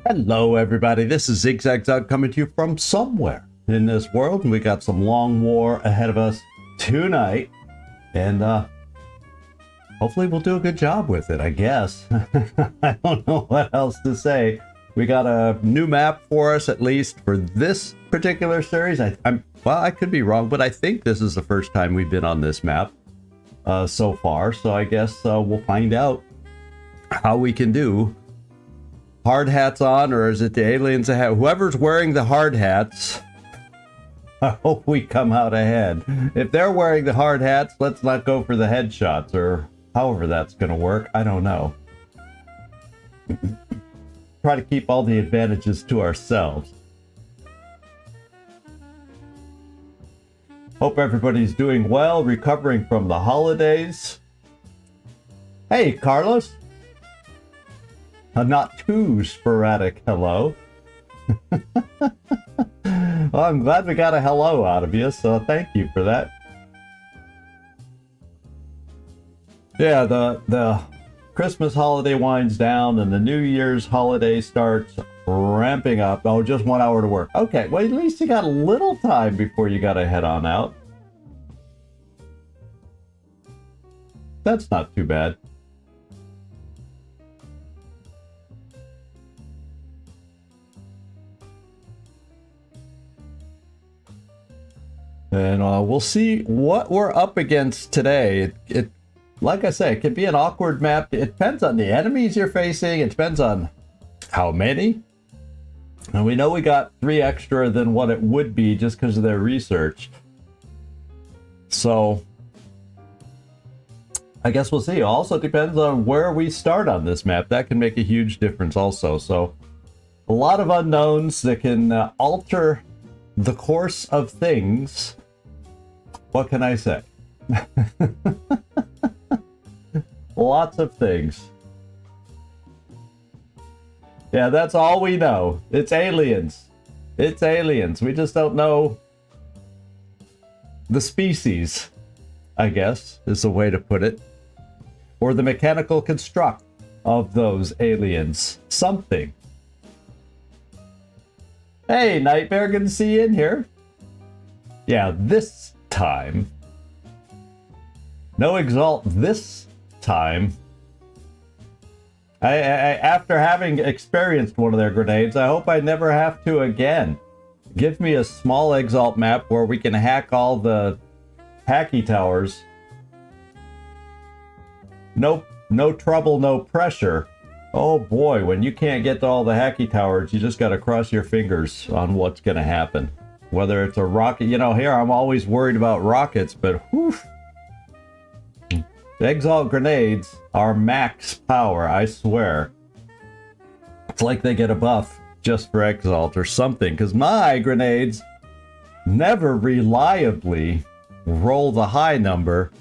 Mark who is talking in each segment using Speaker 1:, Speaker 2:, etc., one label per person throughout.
Speaker 1: Hello everybody, this is Zigzag coming to you from somewhere in this world, and we got some long war ahead of us tonight, and hopefully we'll do a good job with it, I guess. I don't know what else to say. We got a new map for us, at least for this particular series. Well, I could be wrong, but I think this is the first time we've been on this map so far, so I guess we'll find out how we can do. Hard hats on, or is it the aliens ahead? Whoever's wearing the hard hats, I hope we come out ahead. If they're wearing the hard hats, let's not go for the headshots, or however that's going to work. I don't know. Try to keep all the advantages to ourselves. Hope everybody's doing well, recovering from the holidays. Hey, Carlos. A not too sporadic hello. Well, I'm glad we got a hello out of you, so thank you for that. Yeah, the Christmas holiday winds down and the New Year's holiday starts ramping up. Oh, just 1 hour to work. Okay, well, at least you got a little time before you got to head on out. That's not too bad. And we'll see what we're up against today. It, like I say, it could be an awkward map. It depends on the enemies you're facing. It depends on how many. And we know we got 3 extra than what it would be just because of their research. So I guess we'll see. Also depends on where we start on this map. That can make a huge difference also. So a lot of unknowns that can alter the course of things. What can I say? Lots of things. Yeah, that's all we know. It's aliens. It's aliens. We just don't know the species, I guess, is the way to put it. Or the mechanical construct of those aliens. Something. Hey, Nightmare, good to see you in here. Yeah, this time. No Exalt this time. I after having experienced one of their grenades, I hope I never have to again. Give me a small Exalt map where we can hack all the hacky towers. No trouble, no pressure. Oh boy, when you can't get to all the hacky towers, you just got to cross your fingers on what's going to happen. Whether it's a rocket, you know, here I'm always worried about rockets, but whew. The Exalt grenades are max power, I swear. It's like they get a buff just for Exalt or something, because my grenades never reliably roll the high number.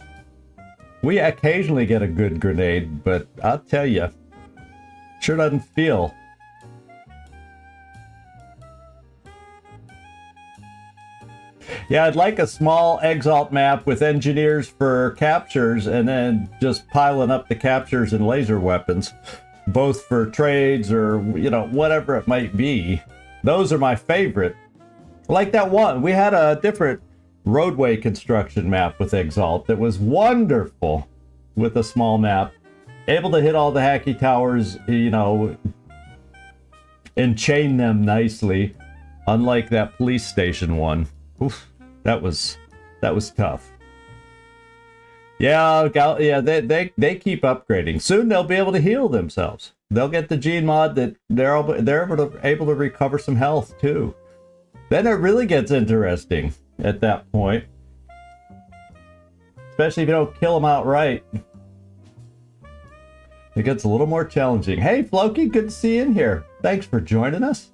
Speaker 1: We occasionally get a good grenade, but I'll tell you, sure doesn't feel. Yeah, I'd like a small Exalt map with engineers for captures and then just piling up the captures and laser weapons, both for trades or, you know, whatever it might be. Those are my favorite. Like that one, we had a different roadway construction map with Exalt that was wonderful with a small map. Able to hit all the hacky towers, you know, and chain them nicely, unlike that police station one. Oof, that was tough. Yeah, they keep upgrading. Soon they'll be able to heal themselves. They'll get the gene mod that they're able to recover some health too. Then it really gets interesting at that point, especially if you don't kill them outright. It gets a little more challenging. Hey, Floki, good to see you in here. Thanks for joining us.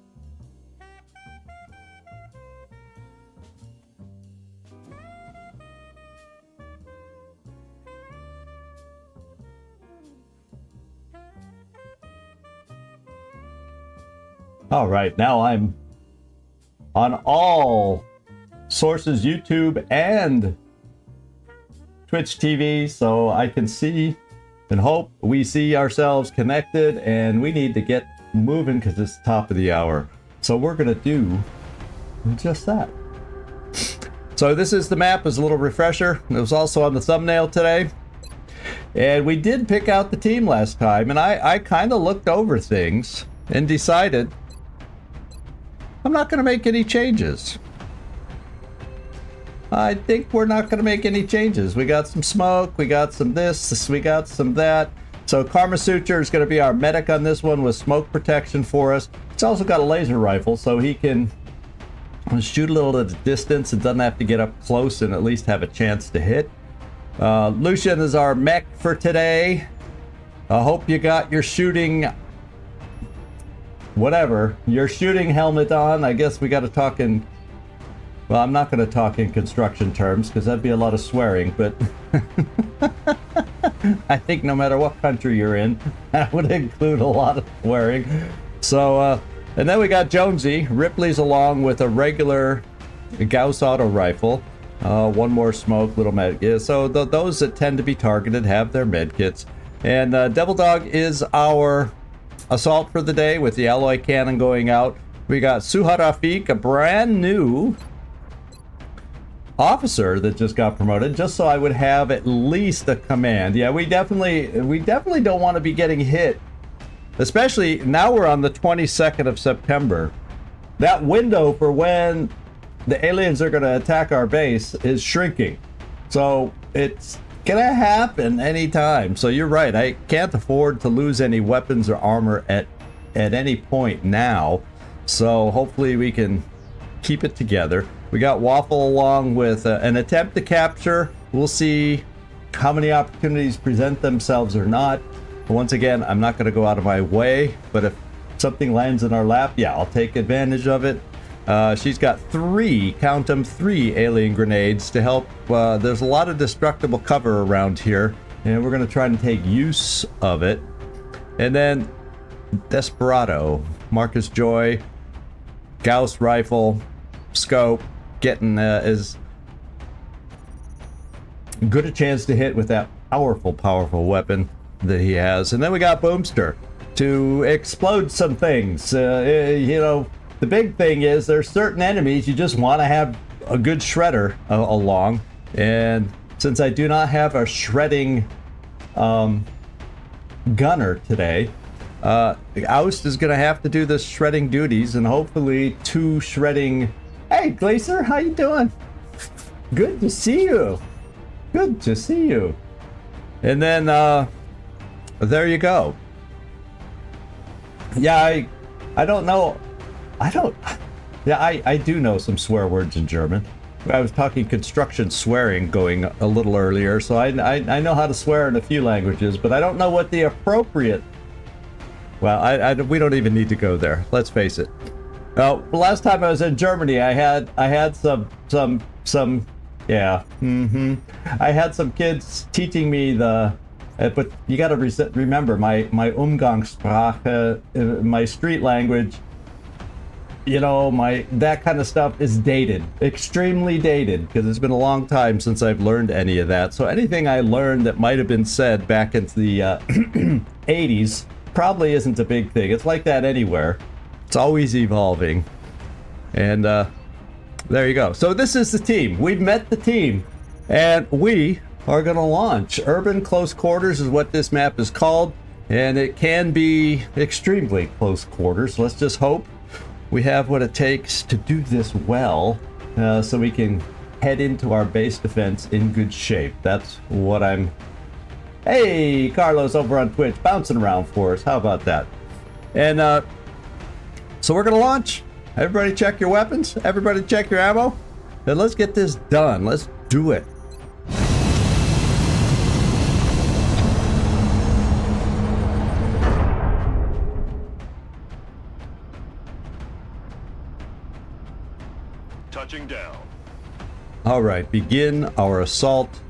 Speaker 1: All right, now I'm on all sources, YouTube and Twitch TV, so I can see and hope we see ourselves connected, and we need to get moving because it's top of the hour. So we're going to do just that. So this is the map as a little refresher. It was also on the thumbnail today. And we did pick out the team last time, and I kind of looked over things and decided I'm not going to make any changes. I think we're not going to make any changes. We got some smoke, we got some this, we got some that. So Karma Suture is going to be our medic on this one with smoke protection for us. It's also got a laser rifle, so he can shoot a little at a distance and doesn't have to get up close and at least have a chance to hit. Lucian is our mech for today. I hope you got your shooting, whatever, your shooting helmet on. I guess we got to talk in, well, I'm not going to talk in construction terms because that'd be a lot of swearing, but I think no matter what country you're in, that would include a lot of swearing. So, and then we got Jonesy. Ripley's along with a regular Gauss auto rifle. One more smoke, little med. Yeah, so those that tend to be targeted have their med kits. And Devil Dog is our assault for the day with the alloy cannon going out. We got Suha Rafik, a brand new officer that just got promoted, just so I would have at least a command. Yeah, we definitely don't want to be getting hit, especially now we're on the 22nd of September. That window for when the aliens are going to attack our base is shrinking, so it's gonna happen anytime. So you're right, I can't afford to lose any weapons or armor at any point now, so hopefully we can keep it together. We got Waffle along with an attempt to capture. We'll see how many opportunities present themselves or not. But once again, I'm not going to go out of my way, but if something lands in our lap, yeah, I'll take advantage of it. She's got three, count them, 3 alien grenades to help. There's a lot of destructible cover around here, and we're going to try and take use of it. And then Desperado, Marcus Joy, Gauss rifle, scope, getting as good a chance to hit with that powerful weapon that he has. And then we got Boomster to explode some things. You know, the big thing is there's certain enemies you just want to have a good shredder along, and since I do not have a shredding gunner today, Oust is going to have to do the shredding duties, and hopefully 2 shredding. Hey Glacier, how you doing? Good to see you. Good to see you. And then there you go. Yeah, I don't know. I do know some swear words in German. I was talking construction swearing going a little earlier, so I know how to swear in a few languages, but I don't know what the appropriate. Well, we don't even need to go there. Let's face it. Well, last time I was in Germany, I had some yeah. I had some kids teaching me the. But you got to remember my Umgangssprache, my street language. You know, that kind of stuff is dated, extremely dated, because it's been a long time since I've learned any of that. So anything I learned that might have been said back into the 80s probably isn't a big thing. It's like that anywhere. It's always evolving. And there you go. So this is the team. We've met the team, and we are going to launch. Urban Close Quarters is what this map is called, and it can be extremely close quarters. Let's just hope we have what it takes to do this well, so we can head into our base defense in good shape. That's what I'm... Hey, Carlos over on Twitch, bouncing around for us. How about that? And so we're going to launch. Everybody check your weapons. Everybody check your ammo. And let's get this done. Let's do it.
Speaker 2: Touching down.
Speaker 1: All right, begin our assault.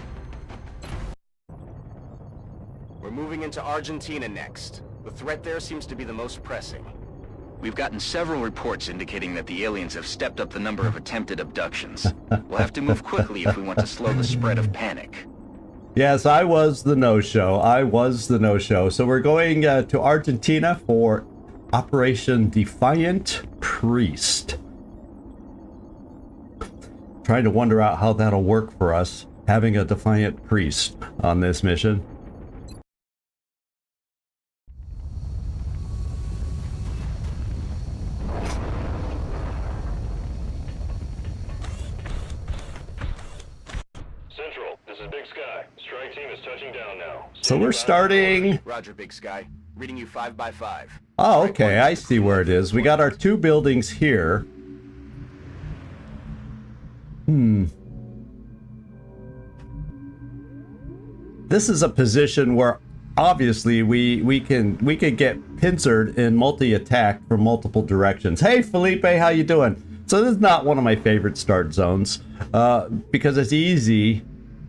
Speaker 3: We're moving into Argentina next. The threat there seems to be the most pressing.
Speaker 2: We've gotten several reports indicating that the aliens have stepped up the number of attempted abductions. We'll have to move quickly if we want to slow the spread of panic.
Speaker 1: Yes, I was the no-show. So we're going to Argentina for Operation Defiant Priest. Trying to wonder out how that'll work for us, having a Defiant Priest on this mission.
Speaker 4: Central, this is Big Sky. Strike team is touching down now.
Speaker 1: So we're starting...
Speaker 3: Roger, Big Sky. Reading you 5 by 5.
Speaker 1: Oh, okay, I see where it is. We got our 2 buildings here. This is a position where obviously we can get pincered in multi-attack from multiple directions. Hey Felipe, how you doing? So this is not one of my favorite start zones because it's easy.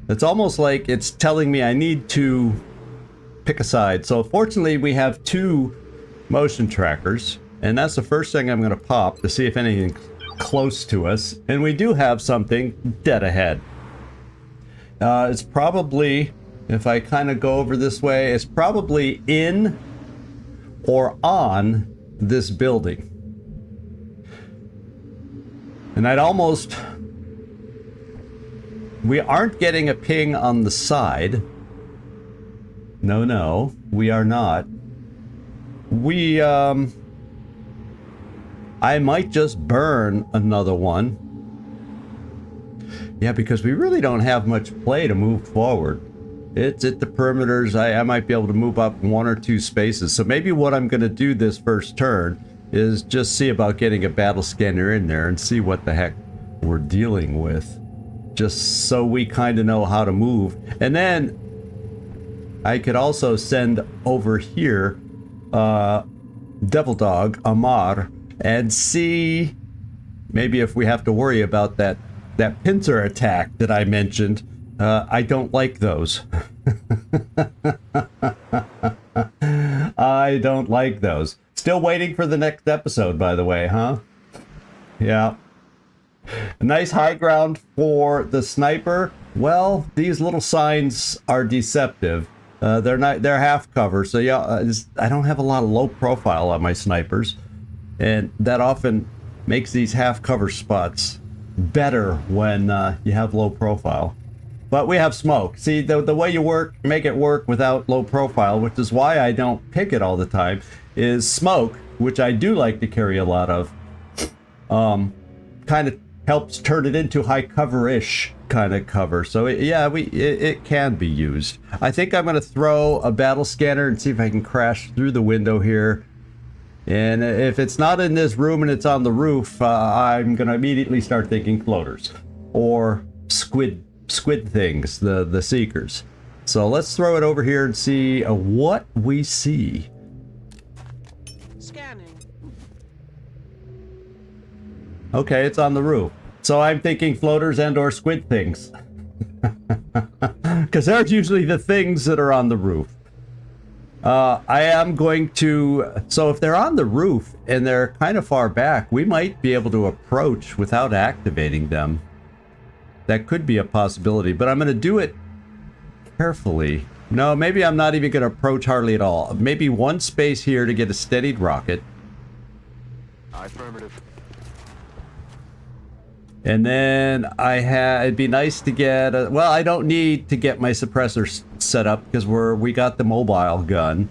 Speaker 1: It's almost like it's telling me I need to pick a side. So fortunately we have 2 motion trackers, and that's the first thing I'm going to pop to see if anything close to us, and we do have something dead ahead. It's probably, if I kind of go over this way, it's probably in or on this building. And I'd almost... We aren't getting a ping on the side. No, we are not. We, I might just burn another one. Yeah, because we really don't have much play to move forward. It's at the perimeters. I might be able to move up 1 or 2 spaces. So maybe what I'm going to do this first turn is just see about getting a battle scanner in there and see what the heck we're dealing with. Just so we kind of know how to move. And then I could also send over here Devil Dog, Amar, and see maybe if we have to worry about that pincer attack that I mentioned. I don't like those. I don't like those. Still waiting for the next episode, by the way, huh? Yeah. A nice high ground for the sniper. Well, these little signs are deceptive. They're half cover, so yeah, I don't have a lot of low profile on my snipers, and that often makes these half cover spots better when you have low profile. But we have smoke. See, the way you make it work without low profile, which is why I don't pick it all the time, is smoke, which I do like to carry a lot of. Kind of helps turn it into high cover-ish kind of cover. So it can be used. I think I'm going to throw a battle scanner and see if I can crash through the window here. And if it's not in this room and it's on the roof, I'm going to immediately start thinking floaters or squid things, the seekers. So let's throw it over here and see what we see.
Speaker 5: Scanning.
Speaker 1: Okay, it's on the roof. So I'm thinking floaters and or squid things. Because they're usually the things that are on the roof. I am going to... So if they're on the roof and they're kind of far back, we might be able to approach without activating them. That could be a possibility, but I'm going to do it carefully. No, maybe I'm not even going to approach hardly at all. Maybe 1 space here to get a steadied rocket.
Speaker 3: Affirmative.
Speaker 1: And then it'd be nice to get well, I don't need to get my suppressor set up because we got the mobile gun.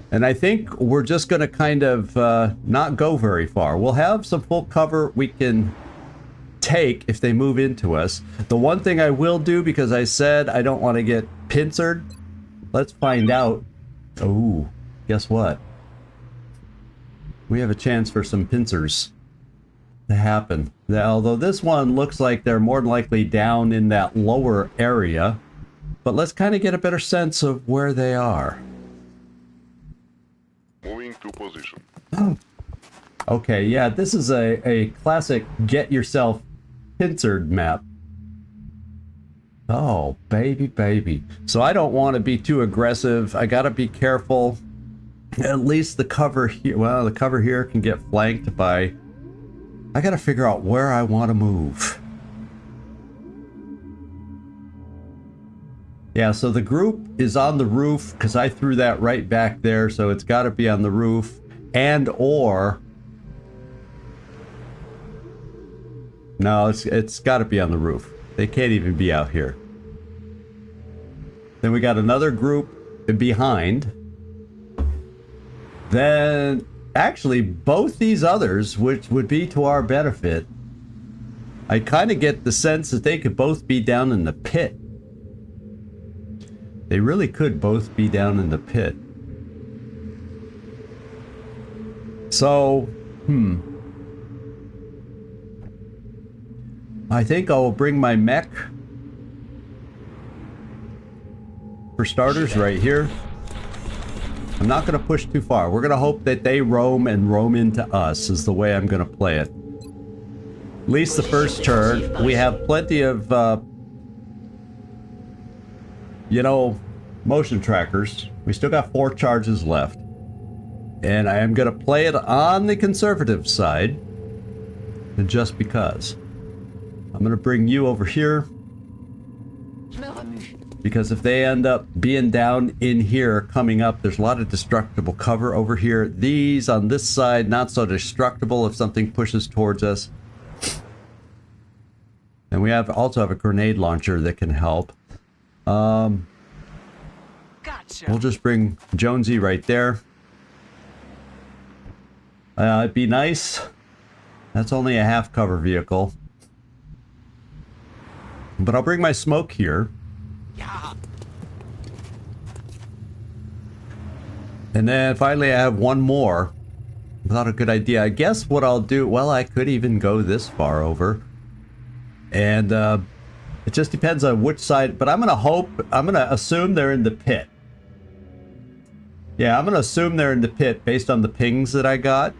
Speaker 1: And I think we're just going to kind of not go very far. We'll have some full cover we can take if they move into us. The one thing I will do, because I said I don't want to get pincered, let's find out. Oh, guess what? We have a chance for some pincers to happen. Although this one looks like they're more than likely down in that lower area, but let's kind of get a better sense of where they are.
Speaker 4: Moving to position.
Speaker 1: Okay, yeah, this is a classic get yourself pincered map. Oh, baby. So I don't want to be too aggressive. I gotta be careful. At least the cover here, well, the cover here can get flanked by... I gotta figure out where I want to move. Yeah, so the group is on the roof because I threw that right back there, so it's got to be on the roof. and or... No, it's got to be on the roof. They can't even be out here. Then we got another group behind. Then, actually, both these others, which would be to our benefit, I kind of get the sense that they could both be down in the pit. They really could both be down in the pit. So, I think I will bring my mech. For starters, right here. I'm not going to push too far. We're going to hope that they roam and roam into us is the way I'm going to play it. At least the first turn. We have plenty of, motion trackers. We still got 4 charges left. And I am going to play it on the conservative side. And just because. I'm going to bring you over here. Because if they end up being down in here, coming up, there's a lot of destructible cover over here. These on this side, not so destructible if something pushes towards us. And we also have a grenade launcher that can help. Gotcha. We'll just bring Jonesy right there. It'd be nice. That's only a half cover vehicle. But I'll bring my smoke here. And then finally I have one more. Not a good idea. I guess what I'll do, well, I could even go this far over. And it just depends on which side, but I'm going to assume they're in the pit. Yeah, I'm going to assume they're in the pit based on the pings that I got.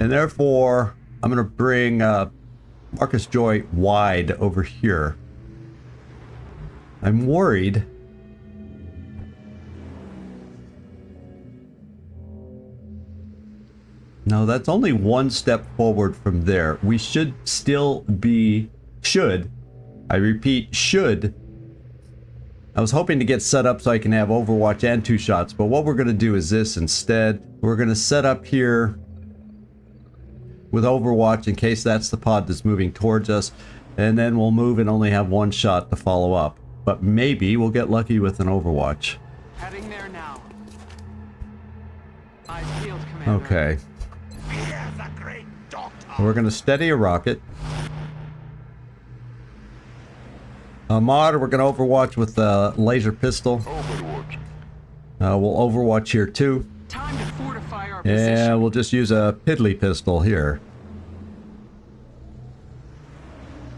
Speaker 1: And therefore, I'm going to bring Marcus Joy wide over here. I'm worried. No, that's only one step forward from there. We should still be... I repeat, should. I was hoping to get set up so I can have Overwatch and 2 shots, but what we're going to do is this instead. We're going to set up here with Overwatch in case that's the pod that's moving towards us, and then we'll move and only have 1 shot to follow up. But maybe we'll get lucky with an Overwatch.
Speaker 5: Heading there now. Field, Commander.
Speaker 1: Okay. We're going to steady a rocket. Mod, we're going to Overwatch with the laser pistol.
Speaker 4: Overwatch.
Speaker 1: We'll Overwatch here too.
Speaker 5: Time to fortify our position.
Speaker 1: And we'll just use a piddly pistol here.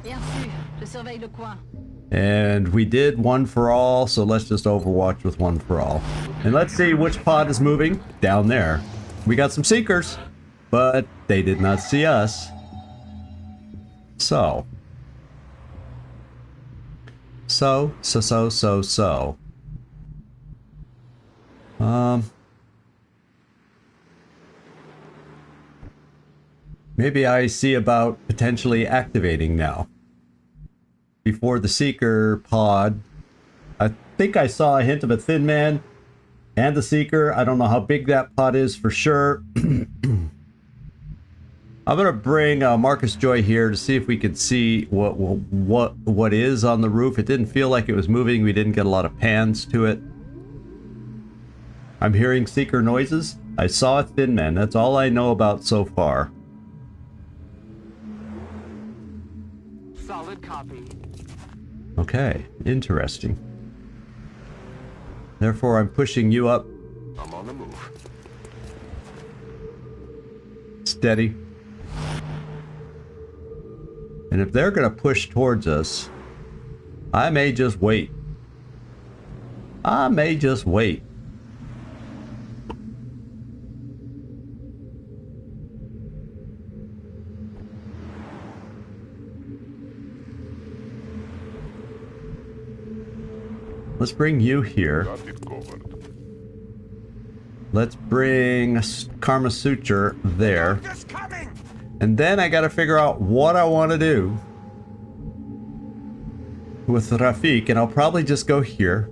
Speaker 6: Bien sûr, je surveille le coin.
Speaker 1: And we did 1 for all, so let's just Overwatch with 1 for all. And let's see which pod is moving down there. We got some seekers, but they did not see us. So. Maybe I see about potentially activating now. Before the Seeker pod. I think I saw a hint of a Thin Man and the Seeker. I don't know how big that pod is for sure. I'm going to bring Marcus Joy here to see if we could see what is on the roof. It didn't feel like it was moving. We didn't get a lot of pans to it. I'm hearing Seeker noises. I saw a Thin Man. That's all I know about so far.
Speaker 5: Solid copy.
Speaker 1: Okay, interesting. Therefore, I'm pushing you up.
Speaker 4: I'm on the move.
Speaker 1: Steady. And if they're going to push towards us, I may just wait. Let's bring you here.
Speaker 4: Got it covered.
Speaker 1: Let's bring Karma Suture there. And then I gotta figure out what I want to do with Rafik, and I'll probably just go here.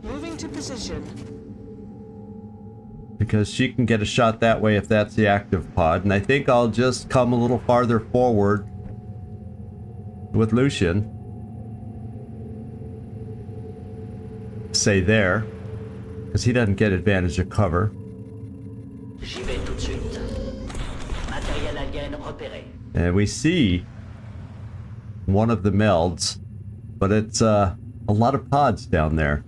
Speaker 5: Moving to position.
Speaker 1: because she can get a shot that way if that's the active pod. And I think I'll just come a little farther forward with Lucian. Say there, because he doesn't get advantage of cover.
Speaker 7: J'y vais tout de suite. Matériel alien repéré.
Speaker 1: And we see one of the melds, but it's a lot of pods down there.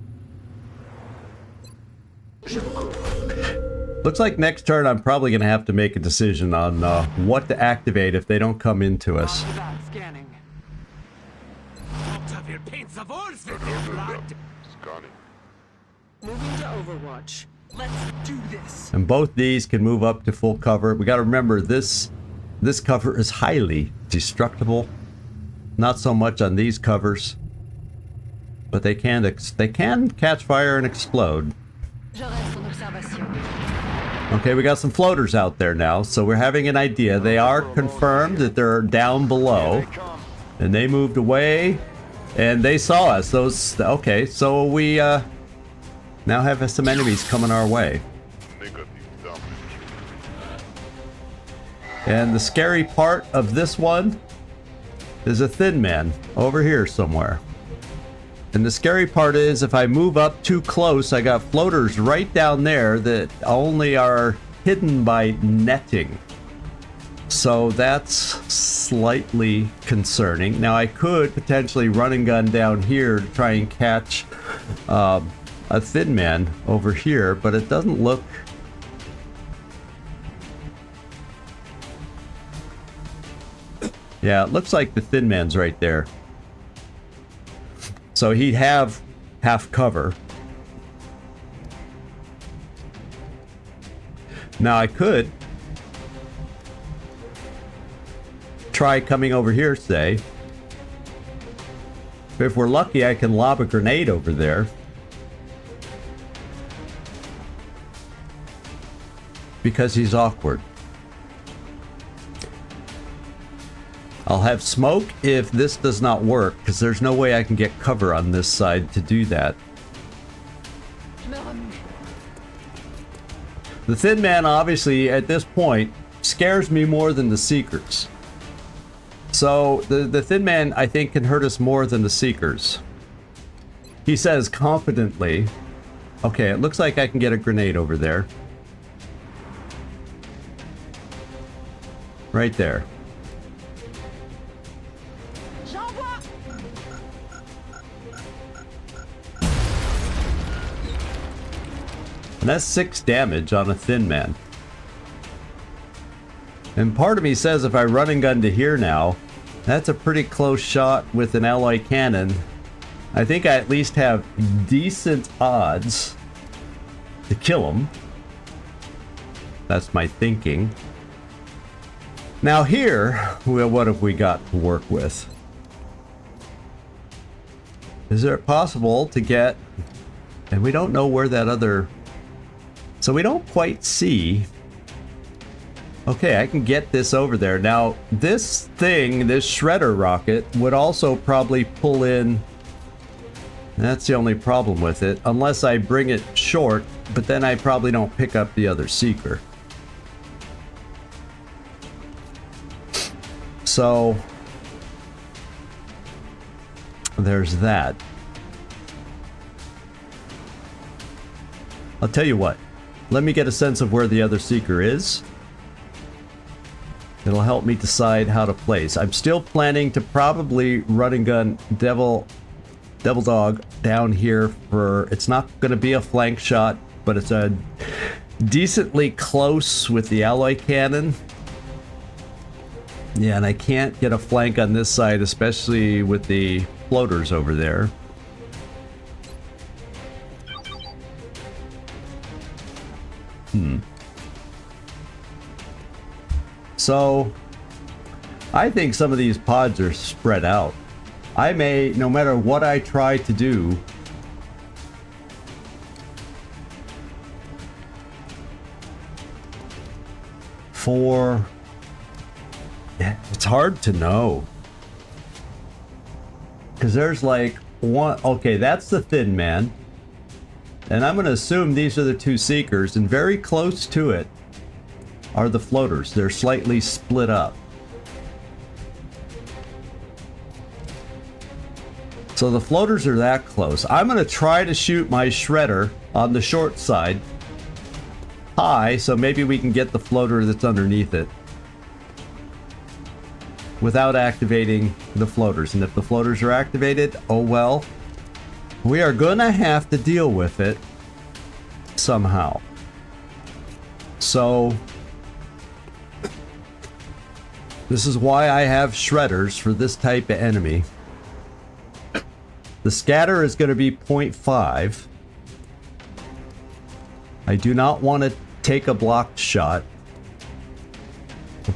Speaker 1: Looks like next turn I'm probably going to have to make a decision on what to activate if they don't come into us.
Speaker 5: Roger that, scanning. Moving to Overwatch. Let's do this.
Speaker 1: And both these can move up to full cover. We got to remember this cover is highly destructible. Not so much on these covers, but they can catch fire and explode.
Speaker 6: Je reste en observation.
Speaker 1: Okay, we got some floaters out there now, so we're having an idea. They are confirmed that they're down below, and they moved away, and they saw us. Okay, so we now have some enemies coming our way. And the scary part of this one is a thin man over here somewhere. And the scary part is if I move up too close, I got floaters right down there that only are hidden by netting. So that's slightly concerning. Now I could potentially run and gun down here to try and catch a thin man over here, but it doesn't look... Yeah, it looks like the thin man's right there. So he'd have half cover. Now I could try coming over here, say. If we're lucky, I can lob a grenade over there. Because he's awkward. I'll have smoke if this does not work, because there's no way I can get cover on this side to do that.
Speaker 6: Je me remue.
Speaker 1: The thin man, obviously, at this point, scares me more than the Seekers. So, the thin man, I think, can hurt us more than the Seekers. He says confidently, okay, it looks like I can get a grenade over there. Right there.
Speaker 6: J'envoie.
Speaker 1: And that's 6 damage on a thin man. And part of me says if I run and gun to here now, that's a pretty close shot with an alloy cannon. I think I at least have decent odds to kill him. That's my thinking. Now here, well, what have we got to work with? Is it possible to get... And we don't know where that other... So we don't quite see... Okay, I can get this over there. Now, this thing, this shredder rocket, would also probably pull in... That's the only problem with it. Unless I bring it short, but then I probably don't pick up the other Seeker. So... There's that. I'll tell you what. Let me get a sense of where the other Seeker is. It'll help me decide how to place. I'm still planning to probably run and gun Devil Dog down here for... It's not going to be a flank shot, but it's a decently close with the alloy cannon. Yeah, and I can't get a flank on this side, especially with the floaters over there. So, I think some of these pods are spread out. I may, no matter what I try to do, yeah, it's hard to know. Because there's like one, okay, that's the thin man. And I'm going to assume these are the two seekers, and very close to it are the floaters. They're slightly split up. So the floaters are that close. I'm going to try to shoot my shredder on the short side high, so maybe we can get the floater that's underneath it without activating the floaters. And if the floaters are activated, oh well. We are gonna have to deal with it somehow. So this is why I have shredders for this type of enemy. The scatter is going to be 0.5. I do not want to take a blocked shot.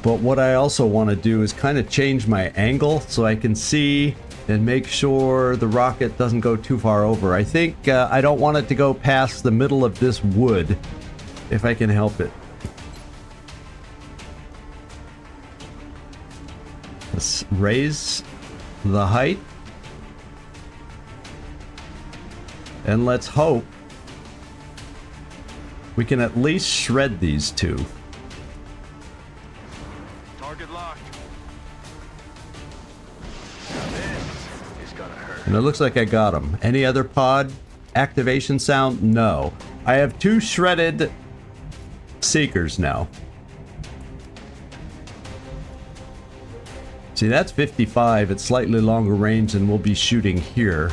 Speaker 1: But what I also want to do is kind of change my angle so I can see and make sure the rocket doesn't go too far over. I think I don't want it to go past the middle of this wood if I can help it. Let's raise the height. And let's hope we can at least shred these two.
Speaker 4: Target locked.
Speaker 1: And it looks like I got them. Any other pod activation sound? No. I have two shredded seekers now. See, that's 55. It's slightly longer range than we'll be shooting here.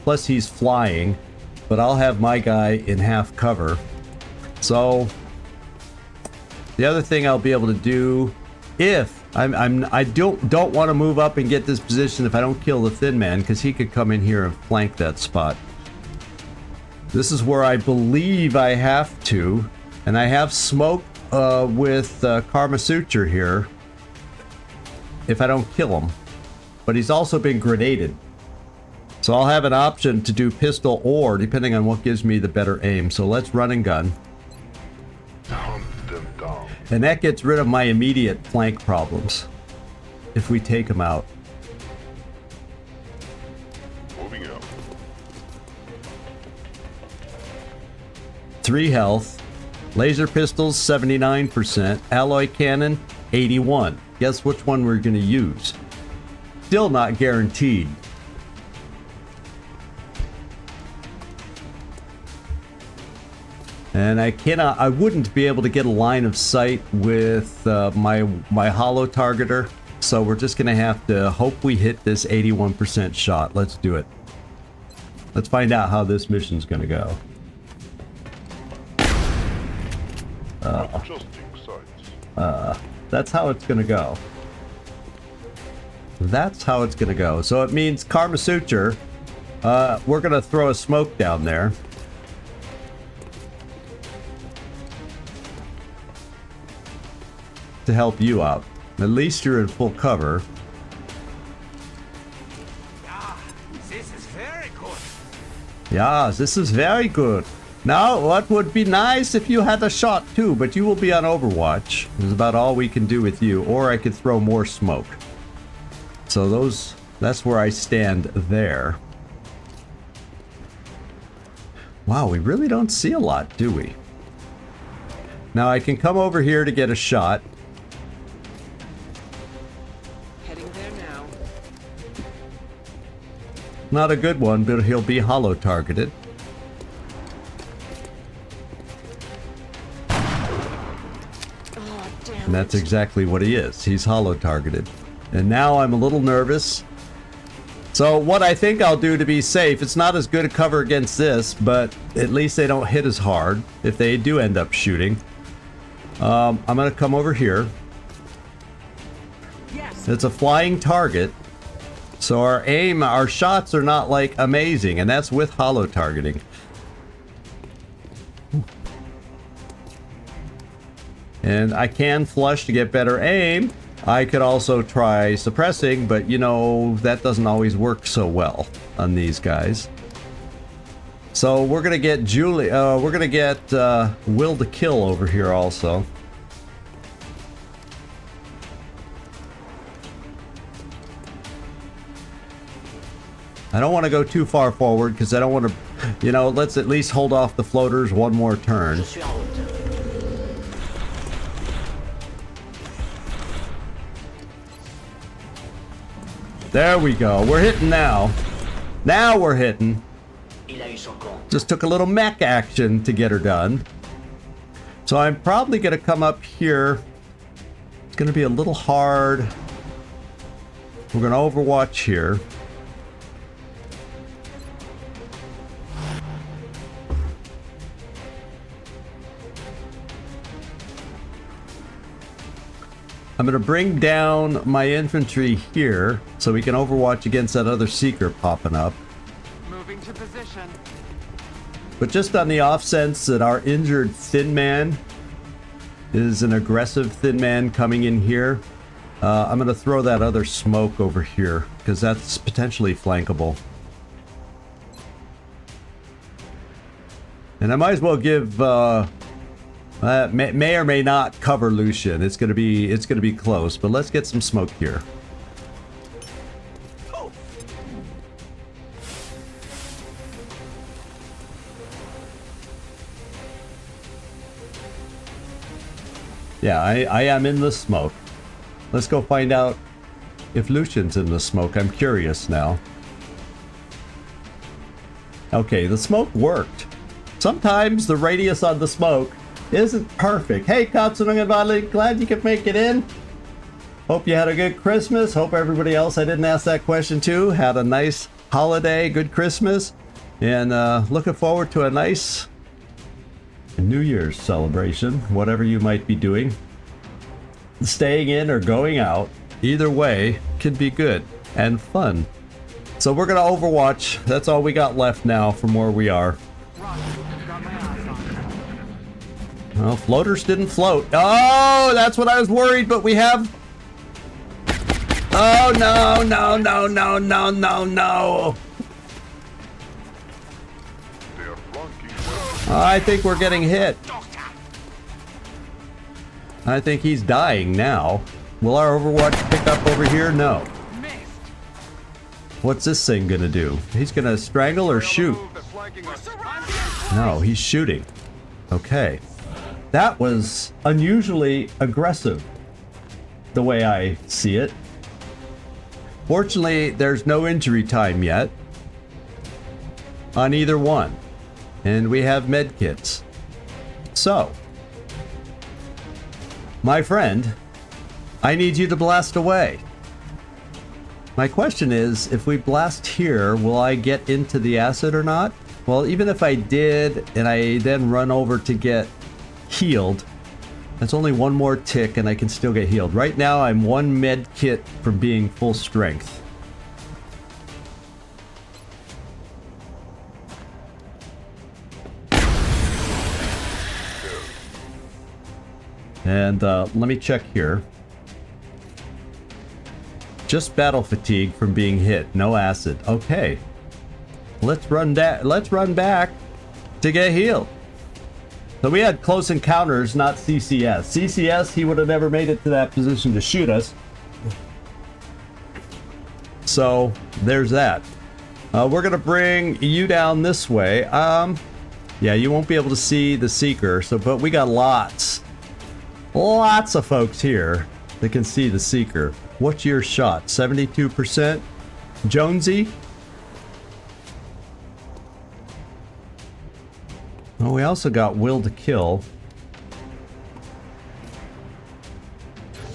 Speaker 1: Plus he's flying, but I'll have my guy in half cover. So the other thing I'll be able to do, if I don't want to move up and get this position if I don't kill the thin man, because he could come in here and flank that spot. This is where I believe I have to, and I have smoke with Karma Suture here if I don't kill him, but he's also been grenaded, so I'll have an option to do pistol or depending on what gives me the better aim. So let's run and gun. And that gets rid of my immediate flank problems if we take him out.
Speaker 4: Moving up.
Speaker 1: 3 health. Laser pistols 79%. Alloy cannon 81. Guess which one we're going to use? Still not guaranteed. And I wouldn't be able to get a line of sight with my hollow targeter, so we're just gonna have to hope we hit this 81% shot. Let's do it. Let's find out how this mission's gonna go. That's how it's gonna go. That's how it's gonna go. So it means Karma Suture. We're gonna throw a smoke down there. To help you out. At least you're in full cover.
Speaker 8: Yeah, this is very good.
Speaker 1: Yeah, this is very good. Now, what would be nice if you had a shot too, but you will be on Overwatch. It's about all we can do with you, or I could throw more smoke. So that's where I stand there. Wow, we really don't see a lot, do we? Now I can come over here to get a shot.
Speaker 5: Heading there now.
Speaker 1: Not a good one, but he'll be hollow targeted.
Speaker 5: Oh, damn.
Speaker 1: And that's exactly what he is. He's hollow targeted. And now I'm a little nervous. So what I think I'll do to be safe, it's not as good a cover against this, but at least they don't hit as hard if they do end up shooting. I'm going to come over here.
Speaker 5: Yes.
Speaker 1: It's a flying target. So our shots are not like amazing, and that's with hollow targeting. And I can flush to get better aim. I could also try suppressing, but you know, that doesn't always work so well on these guys. So we're gonna get Will to Kill over here also. I don't want to go too far forward because I don't want to You know, let's at least hold off the floaters one more turn.
Speaker 7: Je suis en route.
Speaker 1: There we go. We're hitting now. Now we're hitting.
Speaker 7: Il a eu son compte.
Speaker 1: Just took a little mech action to get her done. So I'm probably going to come up here. It's going to be a little hard. We're going to Overwatch here. I'm going to bring down my infantry here so we can Overwatch against that other seeker popping up.
Speaker 8: Moving to position.
Speaker 1: But just on the off sense that our injured thin man is an aggressive thin man coming in here, I'm going to throw that other smoke over here because that's potentially flankable. And I might as well give may or may not cover Lucian. It's gonna be close, but let's get some smoke here. Yeah, I am in the smoke. Let's go find out if Lucian's in the smoke. I'm curious now. Okay, the smoke worked. Sometimes the radius on the smoke isn't perfect. Hey, Katsunungan, glad you could make it in. Hope you had a good Christmas. Hope everybody else, I didn't ask that question to, had a nice holiday, good Christmas. And looking forward to a nice New Year's celebration, whatever you might be doing. Staying in or going out, either way, can be good and fun. So we're going to Overwatch. That's all we got left now from where we are. Well, floaters didn't float. Oh, that's what I was worried, but we have... Oh, no, no, no, no, no, no, no. I think we're getting hit. I think he's dying now. Will our Overwatch pick up over here? No. What's this thing gonna do? He's gonna strangle or shoot? No, he's shooting. Okay. That was unusually aggressive, the way I see it. Fortunately, there's no injury time yet on either one. And we have med kits. So, my friend, I need you to blast away. My question is, if we blast here, will I get into the acid or not? Well, even if I did, and I then run over to get healed, that's only one more tick and I can still get healed. Right now I'm one med kit from being full strength. And let me check here. Just battle fatigue from being hit, no acid. Okay, let's run back to get healed. So we had close encounters, not CCS. CCS, he would have never made it to that position to shoot us. So there's that. We're gonna bring you down this way. Yeah, you won't be able to see the Seeker. So, but we got lots of folks here that can see the Seeker. What's your shot? 72%. Jonesy. Oh, we also got Will to Kill.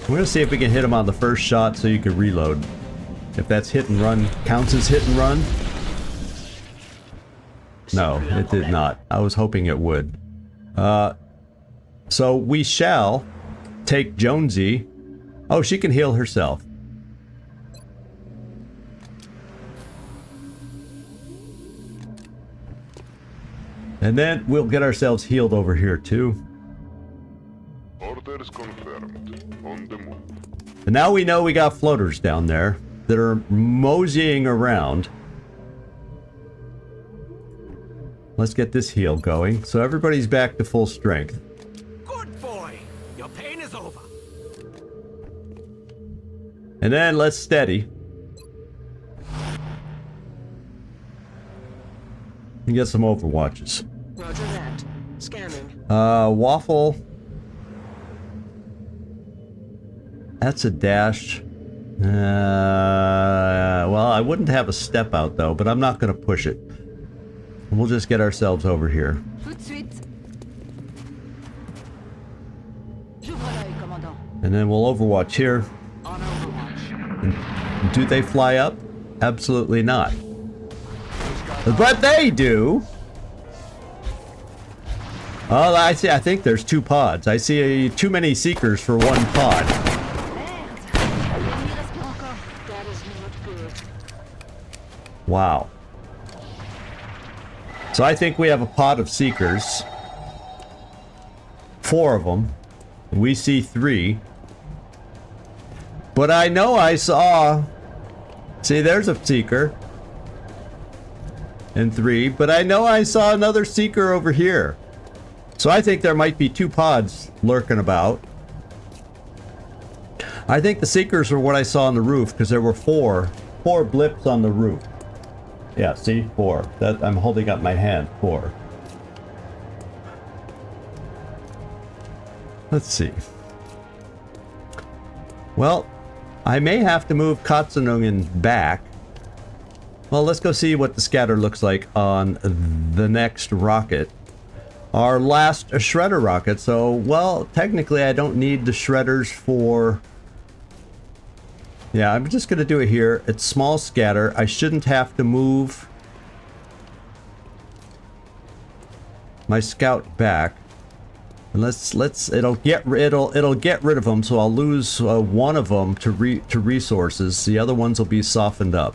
Speaker 1: We're gonna see if we can hit him on the first shot so you can reload. If that's hit and run, counts as hit and run. No, it did not. I was hoping it would. So we shall take Jonesy. Oh, she can heal herself. And then we'll get ourselves healed over here too.
Speaker 4: Orders confirmed. On the move.
Speaker 1: And now we know we got floaters down there that are moseying around. Let's get this heal going. So everybody's back to full strength.
Speaker 8: Good boy. Your pain is over.
Speaker 1: And then let's steady. and get some Overwatches.
Speaker 5: Roger that. Scanning.
Speaker 1: Waffle. That's a dash. Well, I wouldn't have a step out though, but I'm not going to push it. We'll just get ourselves over here.
Speaker 6: Tout de suite. J'ouvre l'œil, commandant.
Speaker 1: And then we'll Overwatch here.
Speaker 8: On Overwatch.
Speaker 1: Do they fly up? Absolutely not. But they do. Oh, I see. I think there's 2 pods. I see too many seekers for 1 pod.
Speaker 6: Merde. L'ennemi respire encore.
Speaker 5: That is not good.
Speaker 1: Wow. So I think we have a pod of seekers. 4 of them. We see 3. But I know I saw... See, there's a seeker. And 3. But I know I saw another seeker over here. So I think there might be 2 pods lurking about. I think the seekers are what I saw on the roof, because there were 4 blips on the roof. Yeah, see? 4. That I'm holding up my hand. 4. Let's see. Well, I may have to move Katzenungen back. Well, let's go see what the scatter looks like on the next rocket. Our last shredder rocket. So, well, technically I don't need the shredders for... Yeah, I'm just going to do it here. It's small scatter. I shouldn't have to move my scout back. And it'll get rid of them, so I'll lose 1 of them to resources. The other ones will be softened up.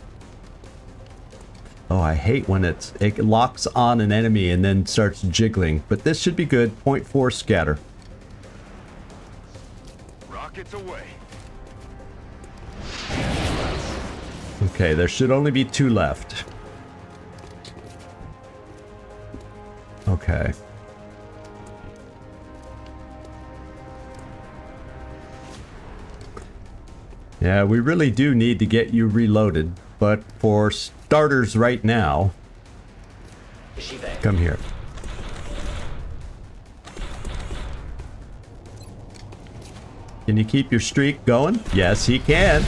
Speaker 1: Oh, I hate when it locks on an enemy and then starts jiggling. But this should be good. 0.4 scatter.
Speaker 4: Rockets away.
Speaker 1: Okay, there should only be 2 left. Okay. Yeah, we really do need to get you reloaded, but for starters right now,
Speaker 7: J'y vais.
Speaker 1: come here. Can you keep your streak going? Yes, he can.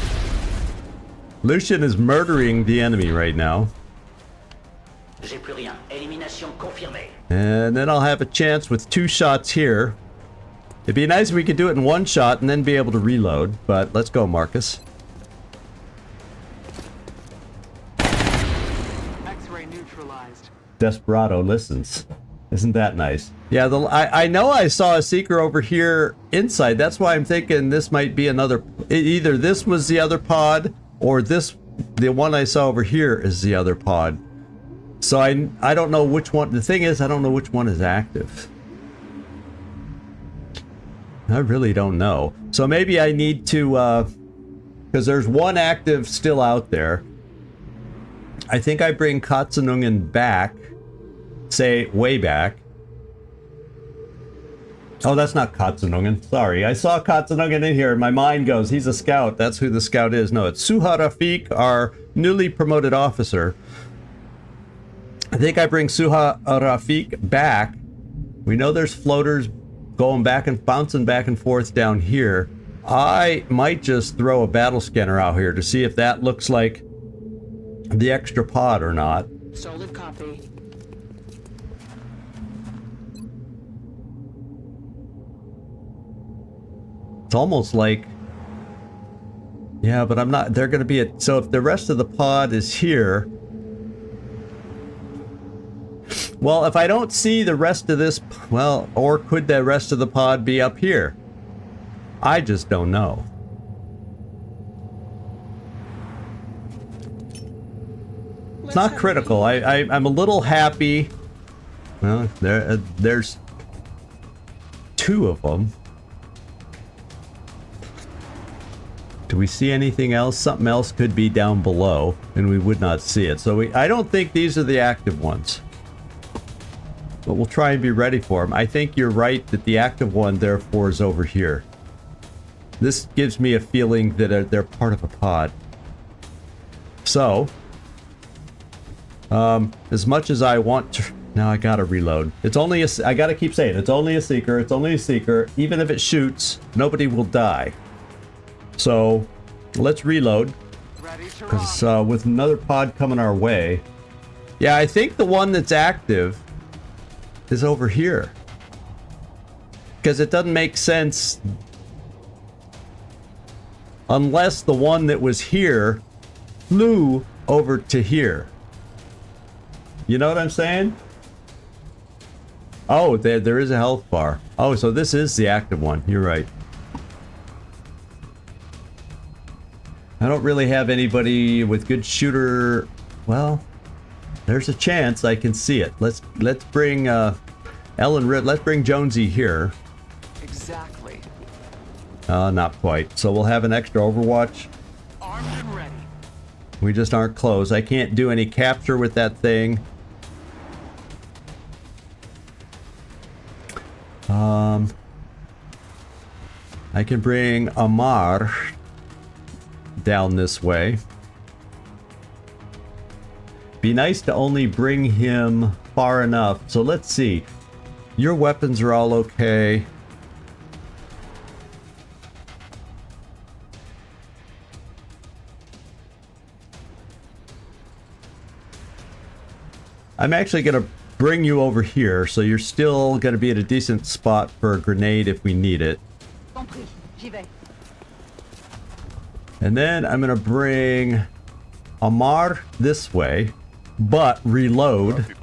Speaker 1: Lucian is murdering the enemy right now.
Speaker 7: J'ai plus rien. Élimination confirmée.
Speaker 1: And then I'll have a chance with 2 shots here. It'd be nice if we could do it in 1 shot and then be able to reload, but let's go, Marcus.
Speaker 8: X-ray neutralized.
Speaker 1: Desperado listens. Isn't that nice? Yeah, I know I saw a seeker over here inside. That's why I'm thinking this might be another... Either this was the other pod, or the one I saw over here is the other pod. So I don't know which one... The thing is, I don't know which one is active. I really don't know. So maybe I need to... Because there's 1 active still out there. I think I bring Katzenungen back. Say, way back. Oh, that's not Katzenungen. Sorry. I saw Katzenungen in here and my mind goes, he's a scout. That's who the scout is. No, it's Suha Rafik, our newly promoted officer. I think I bring Suha Rafik back. We know there's floaters going back and bouncing back and forth down here. I might just throw a battle scanner out here to see if that looks like the extra pod or not.
Speaker 5: Solid copy.
Speaker 1: It's almost like... Yeah, but I'm not... They're going to be at... So if the rest of the pod is here... Well, if I don't see the rest of this... Well, or could the rest of the pod be up here? I just don't know. It's not critical. I'm a little happy. Well, there's 2 of them. Do we see anything else? Something else could be down below, and we would not see it. So I don't think these are the active ones. But we'll try and be ready for them. I think you're right that the active one, therefore, is over here. This gives me a feeling that they're part of a pod. So, As much as I want to... Now I gotta reload. It's only a... I gotta keep saying, it's only a seeker. It's only a seeker. Even if it shoots, nobody will die. So, let's reload.
Speaker 8: Ready to rock.
Speaker 1: Because with another pod coming our way... Yeah, I think the one that's active is over here. Because it doesn't make sense... unless the one that was here flew over to here. You know what I'm saying? Oh, there is a health bar. Oh, so this is the active one. You're right. I don't really have anybody with good shooter. Well, there's a chance I can see it. Let's bring Ellen. Let's bring Jonesy here.
Speaker 8: Exactly.
Speaker 1: Not quite. So we'll have an extra Overwatch.
Speaker 8: Armed and ready.
Speaker 1: We just aren't close. I can't do any capture with that thing. I can bring Amar down this way. Be nice to only bring him far enough. So let's see. Your weapons are all okay. I'm actually going to bring you over here, so you're still going to be at a decent spot for a grenade if we need it.
Speaker 6: Compris. J'y vais.
Speaker 1: And then I'm going to bring Amar this way, but reload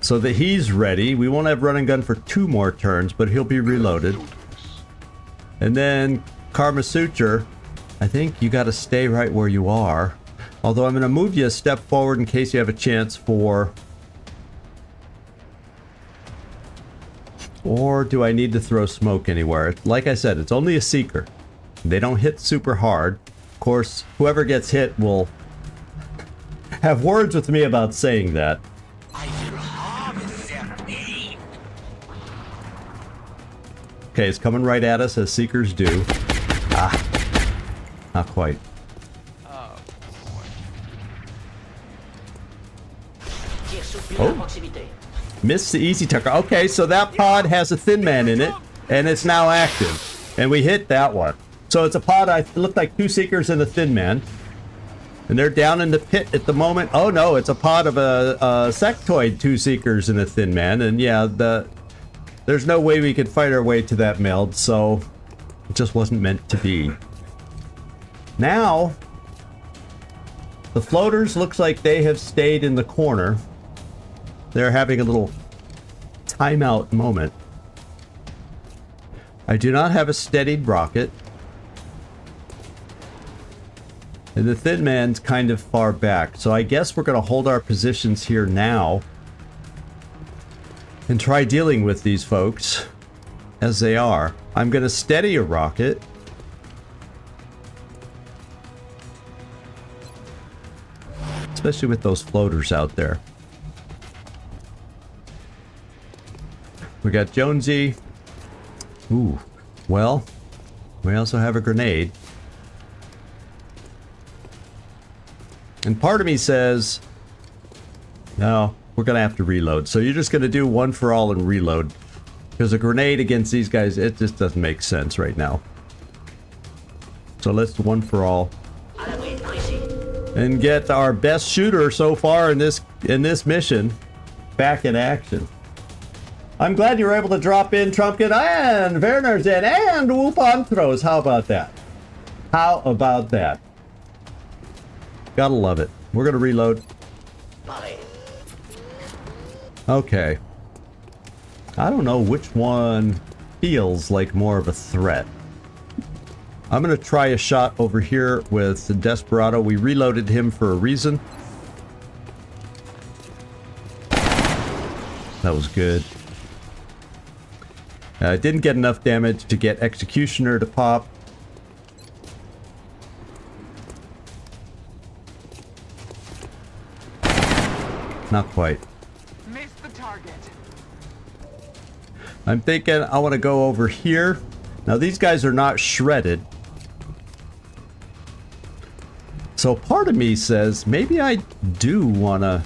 Speaker 1: so that he's ready. We won't have run and gun for 2 more turns, but he'll be reloaded. And then Karma Suture, I think you got to stay right where you are. Although I'm going to move you a step forward in case you have a chance for... Or do I need to throw smoke anywhere? Like I said, it's only a seeker. They don't hit super hard. Of course, whoever gets hit will have words with me about saying that. Okay, it's coming right at us as seekers do. Ah, not quite. Oh, missed the easy tucker. Okay, so that pod has a thin man in it, and it's now active. And we hit that one. So it's a pod, it looked like 2 seekers and a thin man. And they're down in the pit at the moment. Oh no, it's a pod of a sectoid, 2 seekers and a thin man. And yeah, there's no way we could fight our way to that meld, so it just wasn't meant to be. Now, the floaters looks like they have stayed in the corner. They're having a little timeout moment. I do not have a steadied rocket. And the thin man's kind of far back. So I guess we're going to hold our positions here now. And try dealing with these folks as they are. I'm going to steady a rocket. Especially with those floaters out there. We got Jonesy. Ooh, well, we also have a grenade. And part of me says, no, we're going to have to reload. So you're just going to do one for all and reload. Because a grenade against these guys, it just doesn't make sense right now. So let's do one for all. And get our best shooter so far in this mission back in action. I'm glad you were able to drop in, Trumpkin, and Werner's in, and Whoopantros. How about that? How about that? Gotta love it. We're gonna reload. Okay. I don't know which one feels like more of a threat. I'm gonna try a shot over here with the Desperado. We reloaded him for a reason. That was good. Didn't get enough damage to get Executioner to pop. Not quite.
Speaker 8: Missed the target.
Speaker 1: I'm thinking I want to go over here. Now these guys are not shredded. So part of me says maybe I do want to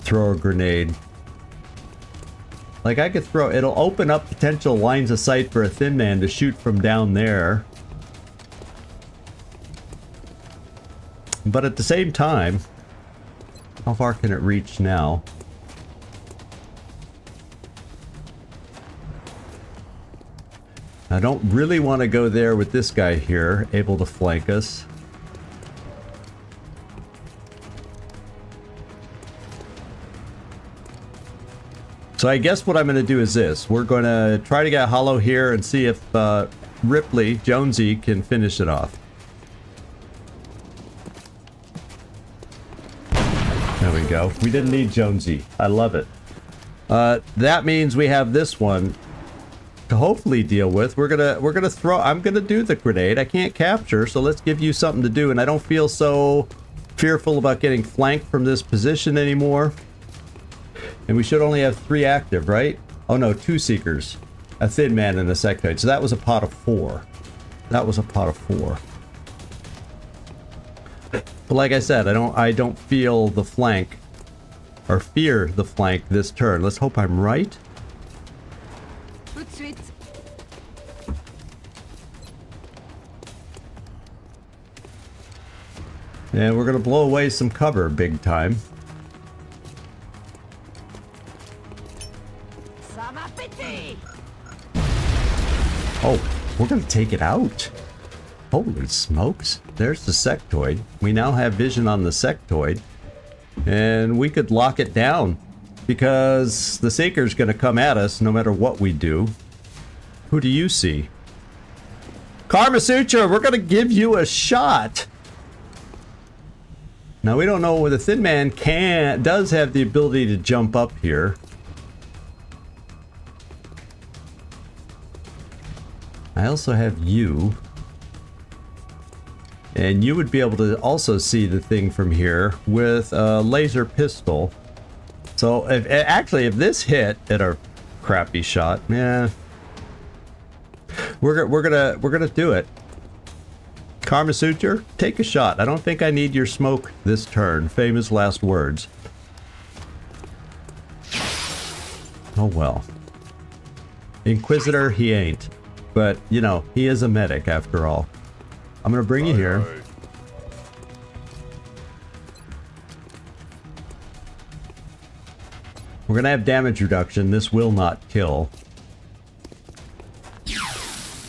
Speaker 1: throw a grenade. Like I could throw, it'll open up potential lines of sight for a thin man to shoot from down there. But at the same time, how far can it reach now? I don't really want to go there with this guy here, able to flank us. So I guess what I'm going to do is this. We're going to try to get hollow here and see if Ripley, Jonesy, can finish it off. There we go. We didn't need Jonesy. I love it. That means we have this one to hopefully deal with. We're gonna throw. I'm gonna do the grenade. I can't capture, so let's give you something to do. And I don't feel so fearful about getting flanked from this position anymore. And we should only have 3 active, right? Oh no, 2 seekers, a thin man and a sectoid. So that was a pot of 4. That was a pot of 4. But like I said, I don't feel the flank or fear the flank this turn. Let's hope I'm right.
Speaker 6: Tout de suite.
Speaker 1: And we're gonna blow away some cover big time.
Speaker 6: Ça va péter.
Speaker 1: Oh, we're gonna take it out. Holy smokes. There's the sectoid. We now have vision on the sectoid. And we could lock it down. Because the Seeker's gonna come at us no matter what we do. Who do you see? Karma Sutra, we're gonna give you a shot. Now we don't know whether the Thin Man does have the ability to jump up here. I also have you. And you would be able to also see the thing from here with a laser pistol. So if this hit at a crappy shot, yeah, we're gonna do it. Karma Suture, take a shot. I don't think I need your smoke this turn. Famous last words. Oh well. Inquisitor, he ain't. But, you know, he is a medic after all. I'm gonna bring you here. We're gonna have damage reduction. This will not kill.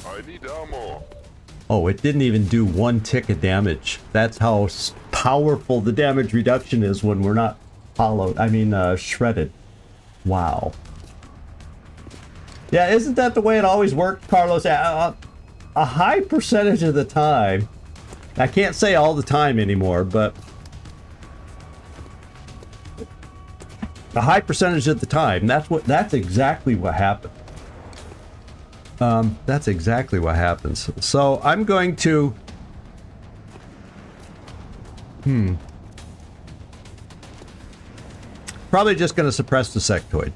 Speaker 4: I need ammo.
Speaker 1: Oh, it didn't even do 1 tick of damage. That's how powerful the damage reduction is when we're not shredded. Wow. Yeah, isn't that the way it always worked, Carlos? A high percentage of the time, I can't say all the time anymore, but a high percentage of the time, that's exactly what happened. That's exactly what happens. So I'm going to probably just going to suppress the sectoid.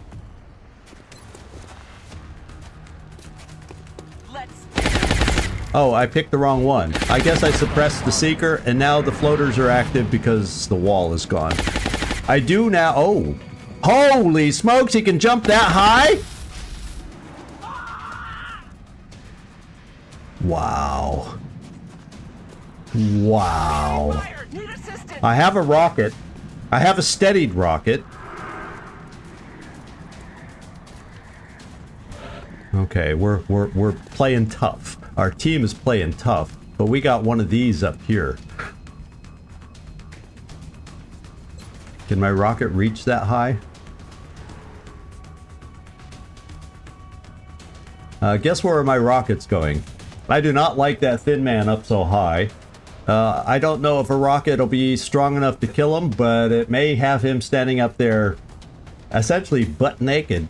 Speaker 1: Oh, I picked the wrong one. I guess I suppressed the Seeker, and now the floaters are active because the wall is gone. I do now. Oh, holy smokes! He can jump that high? Wow. Wow. I have a rocket. I have a steadied rocket. Okay, we're playing tough. Our team is playing tough, but we got one of these up here. Can my rocket reach that high? Guess where my rocket's going? I do not like that Thin Man up so high. I don't know if a rocket will be strong enough to kill him, but it may have him standing up there essentially butt naked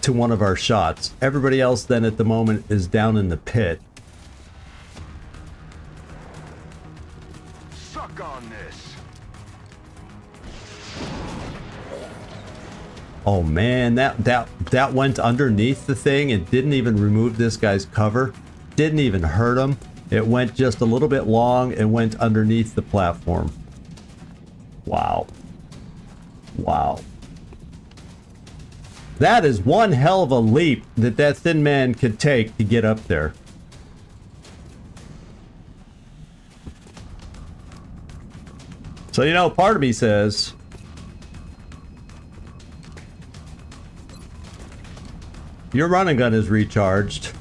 Speaker 1: to one of our shots. Everybody else then at the moment is down in the pit.
Speaker 4: Suck on this.
Speaker 1: Oh man, that went underneath the thing and didn't even remove this guy's cover. Didn't even hurt him. It went just a little bit long and went underneath the platform. Wow. Wow. That is one hell of a leap that thin man could take to get up there. So, you know, part of me says, your running gun is recharged.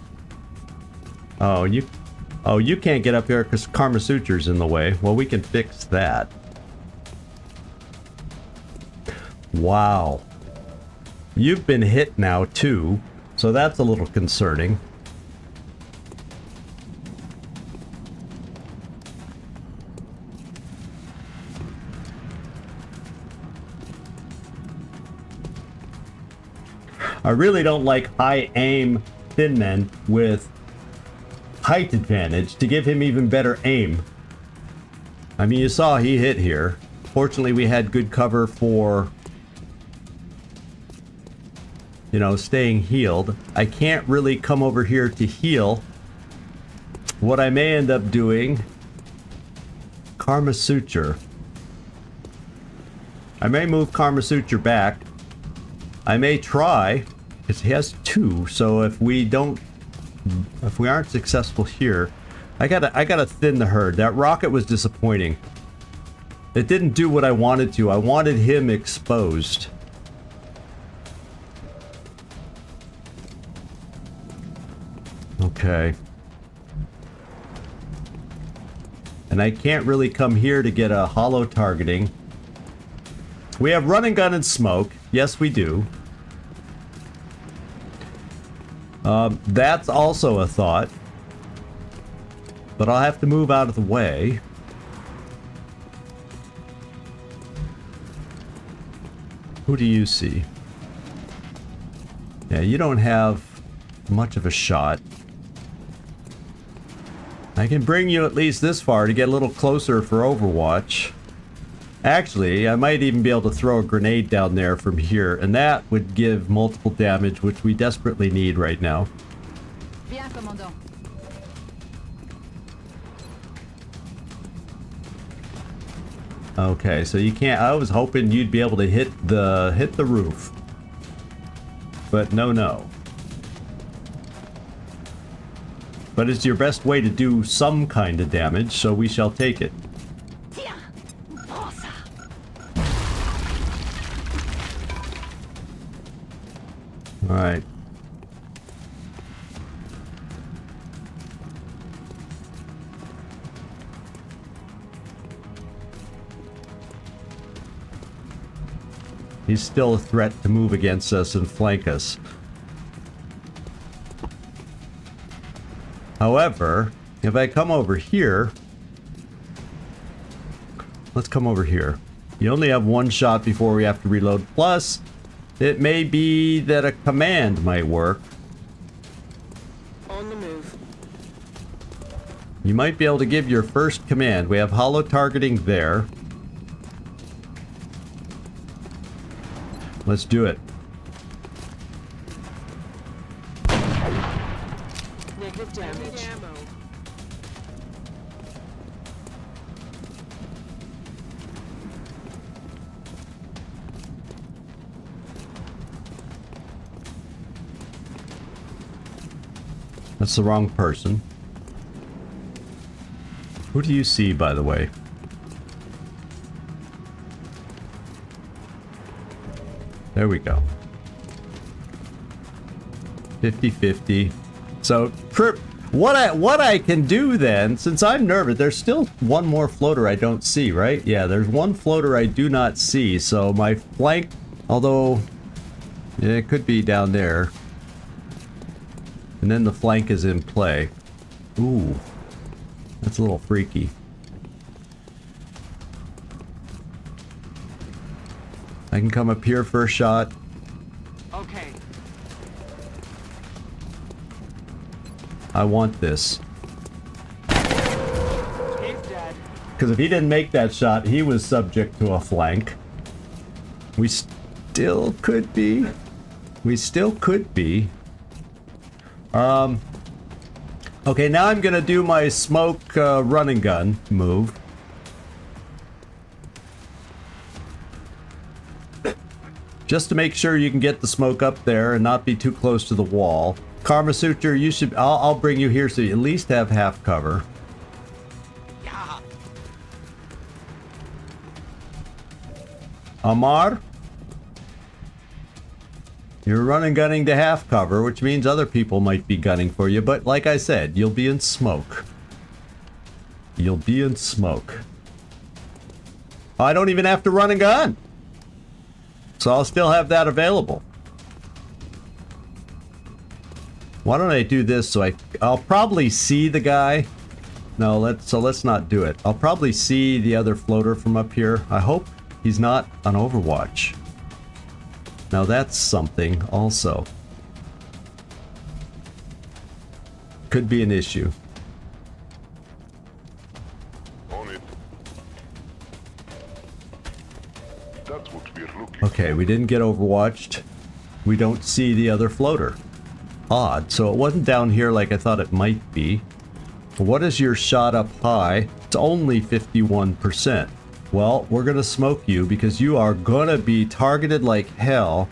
Speaker 1: Oh, you can't get up here because Karma Suture's in the way. Well, we can fix that. Wow. You've been hit now too, so that's a little concerning. I really don't like high aim thin men with height advantage to give him even better aim. I mean, you saw he hit here. Fortunately, we had good cover for, you know, staying healed. I can't really come over here to heal. What I may end up doing, Karma Suture. I may move Karma Suture back. I may try, because he has 2, so if we aren't successful here, I gotta thin the herd. That rocket was disappointing. It didn't do what I wanted to. I wanted him exposed. Okay. And I can't really come here to get a hollow targeting. We have run and gun and smoke. Yes, we do. That's also a thought. But I'll have to move out of the way. Who do you see? Yeah, you don't have much of a shot. I can bring you at least this far to get a little closer for Overwatch. Actually, I might even be able to throw a grenade down there from here, and that would give multiple damage, which we desperately need right now.
Speaker 6: Bien, commandant.
Speaker 1: Okay, so you can't. I was hoping you'd be able to hit the roof, but no. But it's your best way to do some kind of damage, so we shall take it. All right. He's still a threat to move against us and flank us. However, if I come over here... Let's come over here. You only have one shot before we have to reload. Plus, it may be that a command might work.
Speaker 5: On the move.
Speaker 1: You might be able to give your first command. We have hollow targeting there. Let's do it.
Speaker 5: Negative damage. Ammo.
Speaker 1: That's the wrong person. Who do you see, by the way? There we go. 50-50. So, what I can do then, since I'm nervous, there's still one more floater I don't see, right? Yeah, there's one floater I do not see. So my flank, although yeah, it could be down there. And then the flank is in play. Ooh, that's a little freaky. I can come up here for a shot.
Speaker 8: Okay.
Speaker 1: I want this.
Speaker 8: He's dead.
Speaker 1: Because if he didn't make that shot, he was subject to a flank. We still could be. We still could be. Okay, now I'm gonna do my smoke run and gun move. Just to make sure you can get the smoke up there and not be too close to the wall. Karma Suture, you should... I'll bring you here so you at least have half cover. Amar? You're running gunning to half cover, which means other people might be gunning for you, but like I said, you'll be in smoke. You'll be in smoke. I don't even have to run and gun. So I'll still have that available. Why don't I do this so I'll probably see the guy. No, let's not do it. I'll probably see the other floater from up here. I hope he's not on Overwatch. Now that's something also. Could be an issue.
Speaker 9: On it. That's what we're looking
Speaker 1: Okay, we didn't get Overwatched. We don't see the other floater. Odd. So it wasn't down here like I thought it might be. What is your shot up high? It's only 51%. Well, we're gonna smoke you because you are gonna be targeted like hell.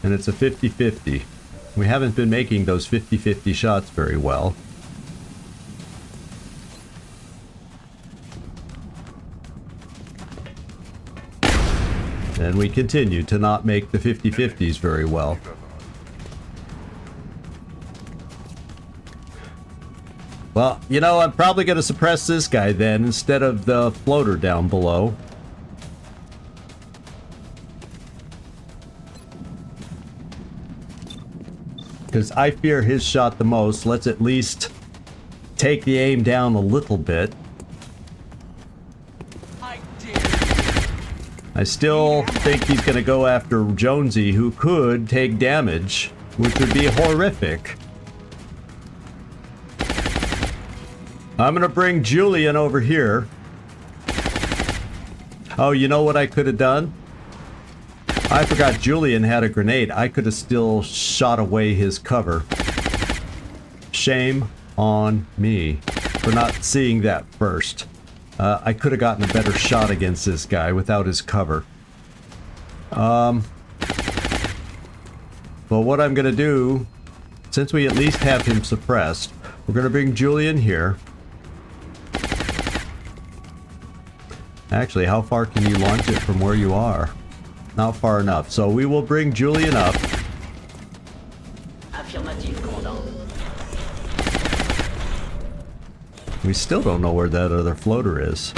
Speaker 1: And it's a 50-50. We haven't been making those 50-50 shots very well. And we continue to not make the 50-50s very well. Well, you know, I'm probably going to suppress this guy then instead of the floater down below. Because I fear his shot the most. Let's at least take the aim down a little bit. I still think he's going to go after Jonesy, who could take damage, which would be horrific. I'm going to bring Julian over here. Oh, you know what I could have done? I forgot Julian had a grenade. I could have still shot away his cover. Shame on me for not seeing that first. I could have gotten a better shot against this guy without his cover. But what I'm going to do, since we at least have him suppressed, we're going to bring Julian here. Actually, how far can you launch it from where you are? Not far enough. So we will bring Julian up.
Speaker 7: Affirmative, commandant.
Speaker 1: We still don't know where that other floater is.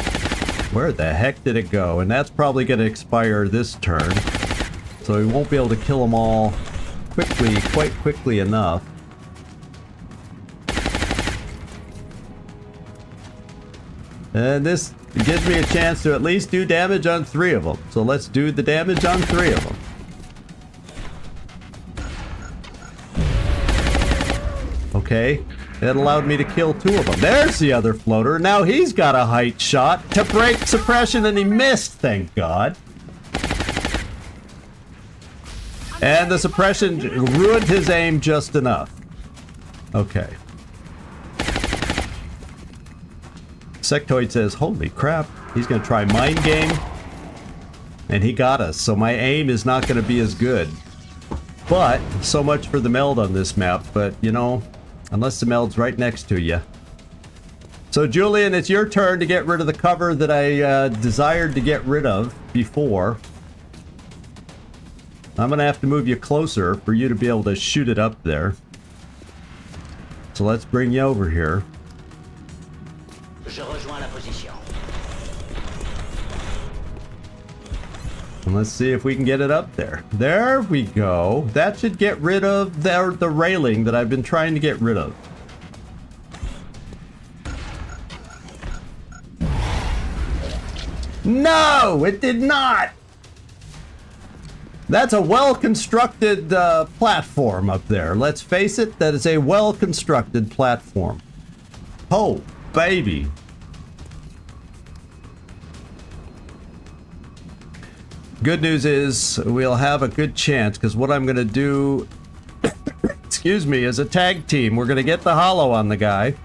Speaker 1: Where the heck did it go? And that's probably going to expire this turn. So we won't be able to kill them all quickly, quite quickly enough. And this gives me a chance to at least do damage on 3 of them. So let's do the damage on 3 of them. Okay, that allowed me to kill 2 of them. There's the other floater. Now he's got a height shot to break suppression, and he missed, thank God. And the suppression ruined his aim just enough. Okay. Sectoid says, holy crap, he's going to try mind game. And he got us, so my aim is not going to be as good. But, so much for the meld on this map, but, you know, unless the meld's right next to you. So, Julian, it's your turn to get rid of the cover that I desired to get rid of before. I'm going to have to move you closer for you to be able to shoot it up there. So let's bring you over here.
Speaker 7: Je rejoins la position.
Speaker 1: And let's see if we can get it up there. There we go. That should get rid of the railing that I've been trying to get rid of. No, it did not. That's a well-constructed platform up there. Let's face it, that is a well-constructed platform. Oh, baby. Good news is we'll have a good chance, because what I'm going to do, excuse me, is a tag team. We're going to get the holo on the guy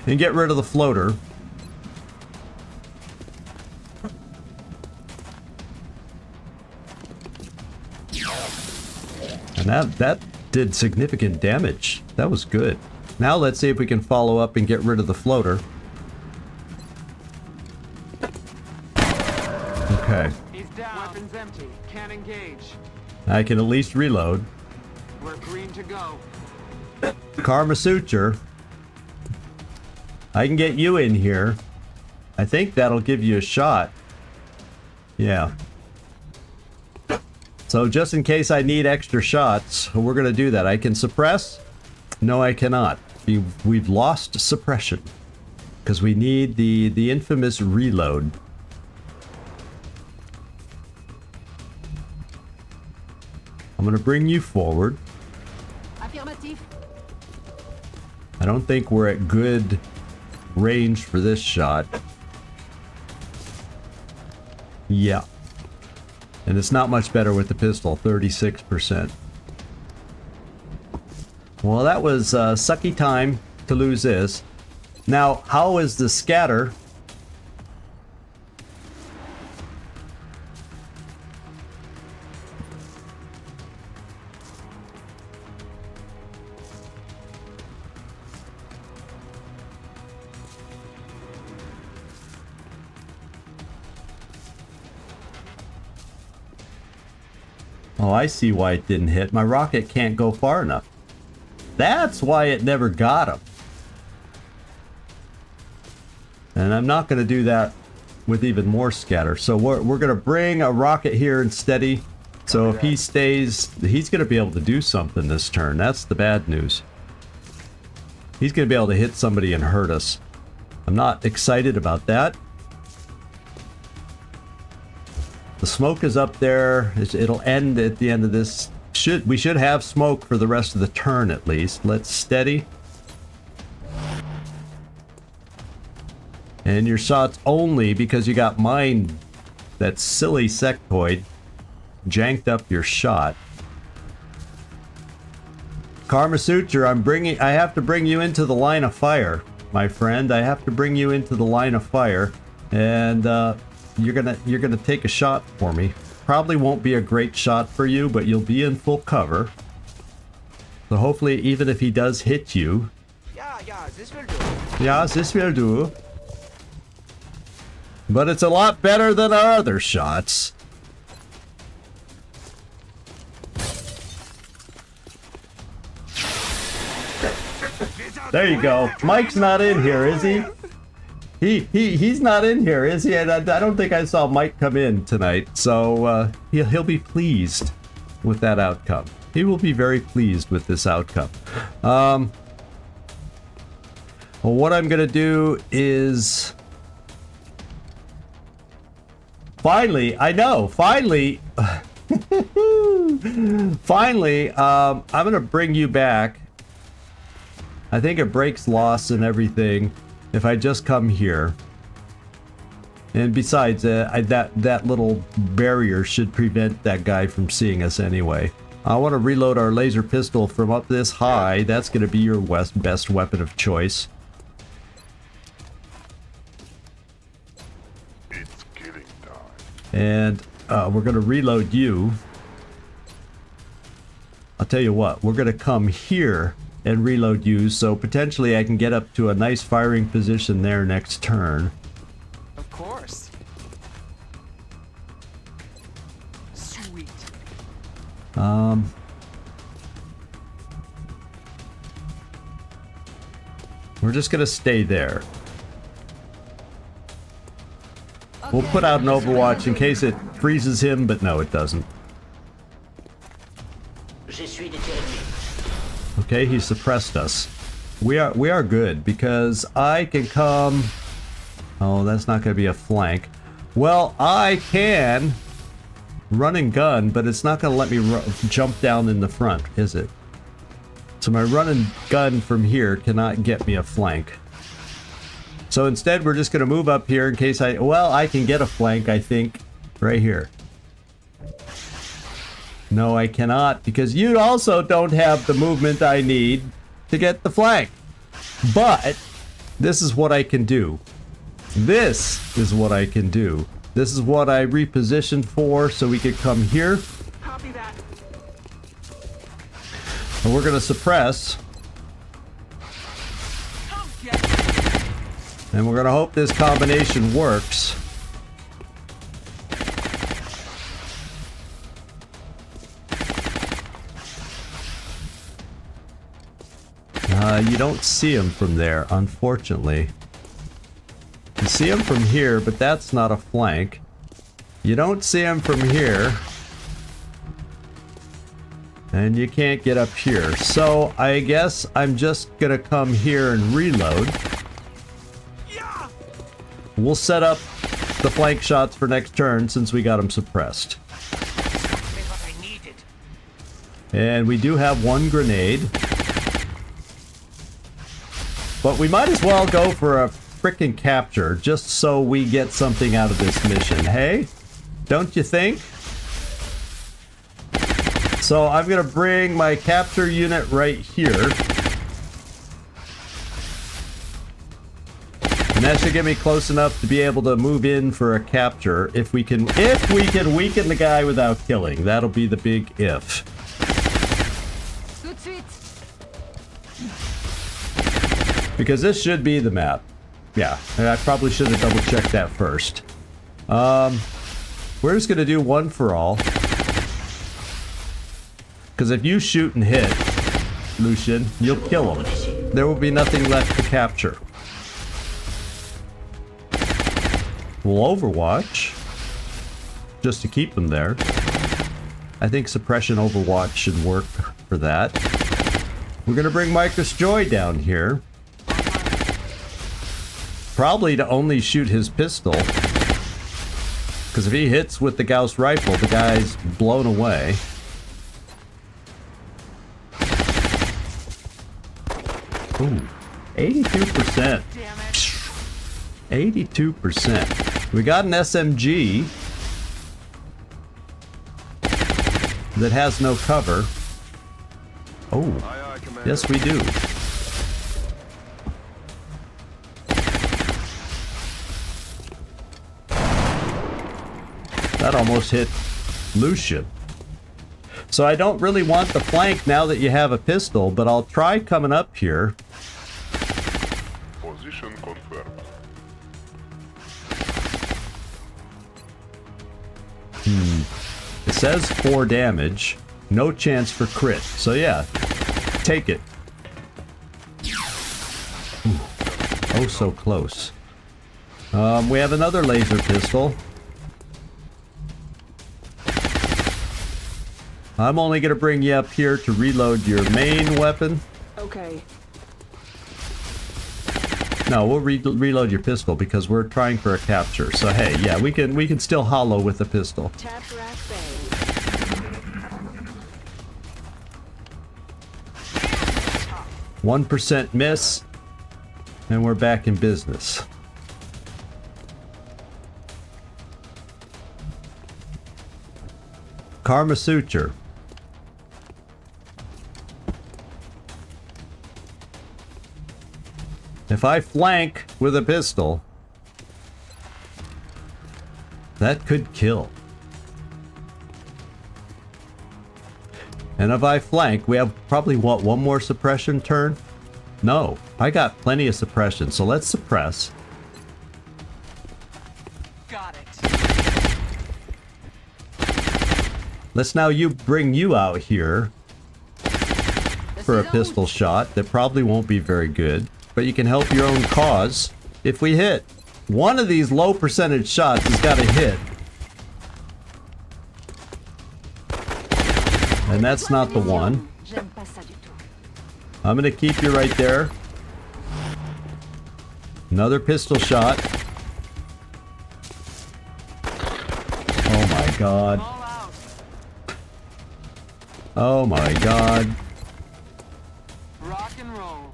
Speaker 1: and get rid of the floater. And that did significant damage. That was good. Now let's see if we can follow up and get rid of the floater. Okay.
Speaker 8: He's down. Weapons empty. Can't engage.
Speaker 1: I can at least reload.
Speaker 8: We're green to go.
Speaker 1: Karma Suture. I can get you in here. I think that'll give you a shot. Yeah. So just in case I need extra shots, we're going to do that. I can suppress? No, I cannot. We've lost suppression. Because we need the infamous reload. I'm going to bring you forward.
Speaker 6: Affirmatif.
Speaker 1: I don't think we're at good range for this shot. Yeah. And it's not much better with the pistol, 36%. Well, that was sucky time to lose this. Now, how is the scatter? Oh, I see why it didn't hit. My rocket can't go far enough. That's why it never got him. And I'm not going to do that with even more scatter. So we're going to bring a rocket here and steady. So if he stays, he's going to be able to do something this turn. That's the bad news. He's going to be able to hit somebody and hurt us. I'm not excited about that. The smoke is up there. It'll end at the end of this. We should have smoke for the rest of the turn at least. Let's steady. And your shots only because you got mine. That silly sectoid janked up your shot. Karma Suture, I have to bring you into the line of fire, my friend. I have to bring you into the line of fire. And you're gonna take a shot for me. Probably won't be a great shot for you, but you'll be in full cover. So hopefully, even if he does hit you,
Speaker 8: Yeah, this will do.
Speaker 1: yeah, this will do. But it's a lot better than our other shots. There you go. Mike's not in here, is he? He's not in here, is he? And I don't think I saw Mike come in tonight, so he'll be pleased with that outcome. He will be very pleased with this outcome. Well, what I'm gonna do is finally, I'm gonna bring you back. I think it breaks loss and everything if I just come here. And besides, that little barrier should prevent that guy from seeing us anyway. I want to reload our laser pistol from up this high. That's going to be your best weapon of choice.
Speaker 9: It's killing time.
Speaker 1: And we're going to reload you. I'll tell you what, we're going to come here and reload you, so potentially I can get up to a nice firing position there next turn.
Speaker 8: Of course. Sweet.
Speaker 1: We're just gonna stay there. We'll put out an Overwatch in case it freezes him, but no, it doesn't.
Speaker 7: J'essuie des tirs.
Speaker 1: Okay, he suppressed us. We are good because I can come. Oh, that's not going to be a flank. Well, I can run and gun, but it's not going to let me jump down in the front, is it? So my run and gun from here cannot get me a flank. So instead, we're just going to move up here in case I can get a flank, I think. Right here. No, I cannot, because you also don't have the movement I need to get the flank. But this is what I can do. This is what I can do. This is what I repositioned for, so we could come here.
Speaker 8: Copy that.
Speaker 1: And we're gonna suppress. And we're gonna hope this combination works. You don't see him from there, unfortunately. You see him from here, but that's not a flank. You don't see him from here. And you can't get up here. So I guess I'm just gonna come here and reload. We'll set up the flank shots for next turn since we got them suppressed. And we do have one grenade. But we might as well go for a frickin' capture just so we get something out of this mission, hey? Don't you think? So I'm gonna bring my capture unit right here. And that should get me close enough to be able to move in for a capture if we can weaken the guy without killing. That'll be the big if.
Speaker 6: Tout de suite.
Speaker 1: Because this should be the map. Yeah, and I probably should have double checked that first. We're just gonna do one for all. Because if you shoot and hit, Lucian, you'll kill him. There will be nothing left to capture. We'll Overwatch, just to keep them there. I think suppression Overwatch should work for that. We're gonna bring Micros Joy down here. Probably to only shoot his pistol. Because if he hits with the Gauss rifle, the guy's blown away. Ooh, 82%. 82%. We got an SMG that has no cover. Oh, yes we do. That almost hit Lucian. So I don't really want the flank now that you have a pistol, but I'll try coming up here.
Speaker 9: Position confirmed.
Speaker 1: It says 4 damage. No chance for crit. So yeah, take it. Ooh. Oh, so close. We have another laser pistol. I'm only gonna bring you up here to reload your main weapon.
Speaker 5: Okay.
Speaker 1: No, we'll reload your pistol because we're trying for a capture. So hey, yeah, we can still hollow with the pistol.
Speaker 5: Tap rack bang.
Speaker 1: 1% miss, and we're back in business. Karma Suture. If I flank with a pistol, that could kill. And if I flank, we have probably, what, one more suppression turn? No, I got plenty of suppression, so let's suppress.
Speaker 8: Got it.
Speaker 1: Let's now bring you out here for a pistol shot that probably won't be very good, but you can help your own cause if we hit. One of these low percentage shots has got to hit. And that's not the one. I'm gonna keep you right there. Another pistol shot. Oh my god. Oh my god.
Speaker 8: Rock and roll.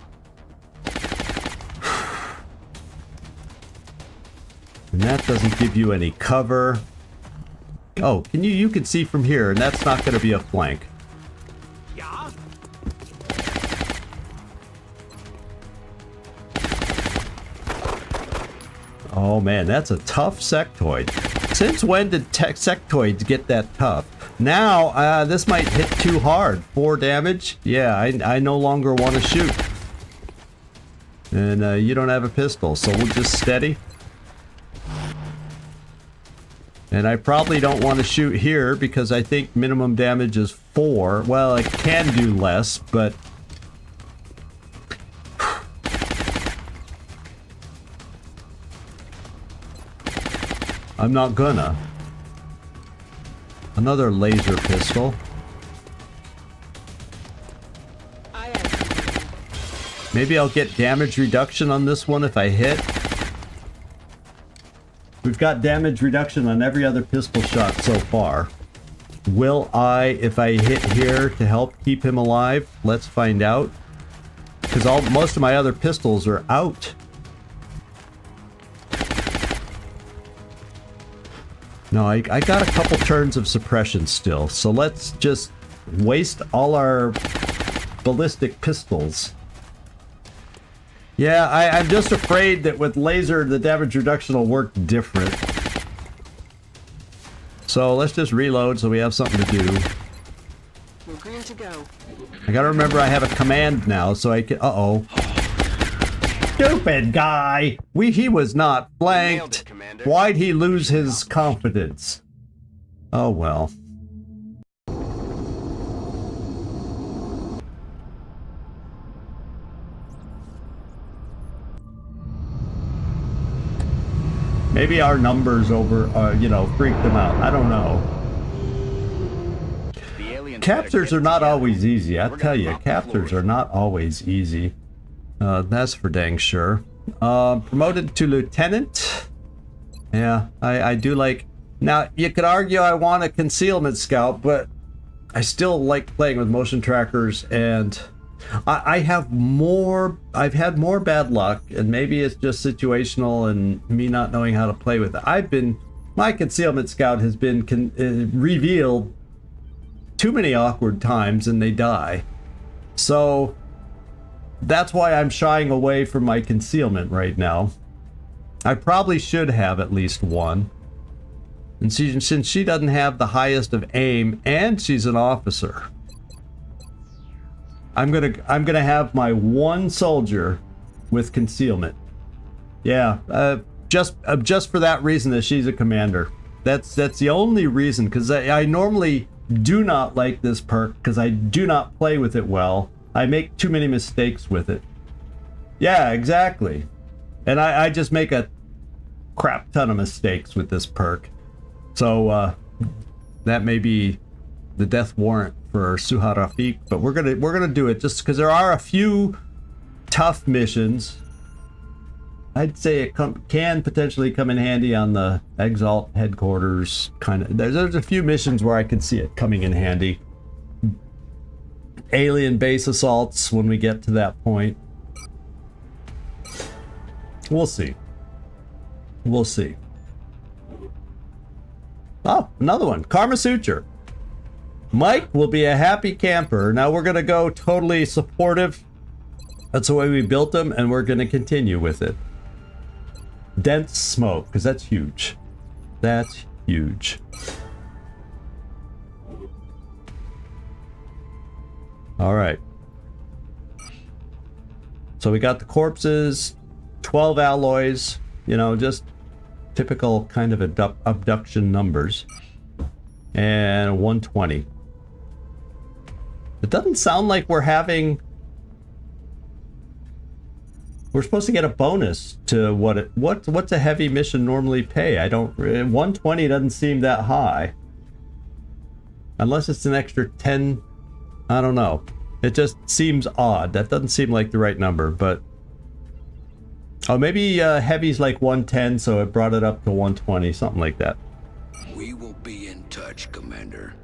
Speaker 1: And that doesn't give you any cover. Oh, you can see from here, and that's not going to be a flank.
Speaker 8: Yeah.
Speaker 1: Oh man, that's a tough sectoid. Since when did sectoids get that tough? Now, this might hit too hard. 4 damage? Yeah, I no longer want to shoot. And you don't have a pistol, so we'll just steady. And I probably don't want to shoot here because I think minimum damage is 4. Well, I can do less, but... I'm not gonna. Another laser pistol. Maybe I'll get damage reduction on this one if I hit. We've got damage reduction on every other pistol shot so far. Will I, if I hit here to help keep him alive? Let's find out. Because most of my other pistols are out. No, I got a couple turns of suppression still, so let's just waste all our ballistic pistols. Yeah, I'm just afraid that with laser, the damage reduction will work different. So let's just reload so we have something to do.
Speaker 5: We're green to go.
Speaker 1: I gotta remember I have a command now, so I can... Uh-oh. Stupid guy! He was not flanked. Why'd he lose his confidence? Oh well. Maybe our numbers freaked them out. I don't know. Captures are not always easy. I tell you, captures are not always easy. That's for dang sure. Promoted to lieutenant. Yeah, I do like... Now, you could argue I want a concealment scout, but I still like playing with motion trackers, and I've had more bad luck, and maybe it's just situational and me not knowing how to play with it. My concealment scout has been revealed too many awkward times, and they die. So that's why I'm shying away from my concealment right now. I probably should have at least one. And since she doesn't have the highest of aim, and she's an officer, I'm gonna have my one soldier with concealment. Yeah, just for that reason that she's a commander. That's the only reason, because I normally do not like this perk because I do not play with it well. I make too many mistakes with it. Yeah, exactly. And I just make a crap ton of mistakes with this perk. So that may be the death warrant for Suha Rafik, but we're gonna do it just because there are a few tough missions. I'd say it can potentially come in handy on the Exalt headquarters kind of. There's a few missions where I can see it coming in handy. Alien base assaults when we get to that point. We'll see. We'll see. Oh, another one. Karma Suture. Mike will be a happy camper. Now we're going to go totally supportive. That's the way we built him, and we're going to continue with it. Dense smoke, because that's huge. That's huge. All right. So we got the corpses, 12 alloys, just typical kind of abduction numbers. And 120. It doesn't sound like we're supposed to get a bonus to what's a heavy mission normally pay? 120 doesn't seem that high. Unless it's an extra 10, I don't know. It just seems odd. That doesn't seem like the right number, but oh, maybe heavy's like 110, so it brought it up to 120, something like that.
Speaker 10: We will be in touch, Commander.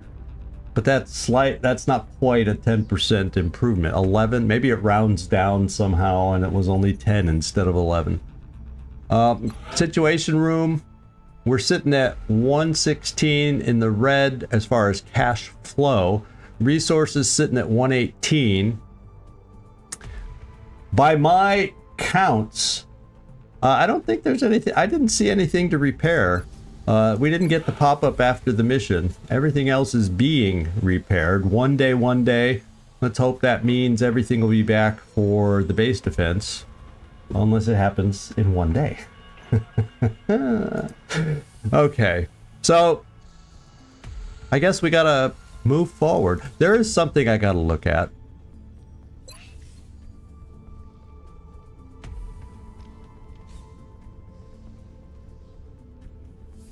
Speaker 1: But that's not quite a 10% improvement. 11, maybe it rounds down somehow and it was only 10 instead of 11. Situation room. We're sitting at 116 in the red as far as cash flow. Resources sitting at 118. By my counts, I don't think there's anything. I didn't see anything to repair. We didn't get the pop-up after the mission. Everything else is being repaired. One day. Let's hope that means everything will be back for the base defense. Unless it happens in one day. Okay. So, I guess we gotta move forward. There is something I gotta look at.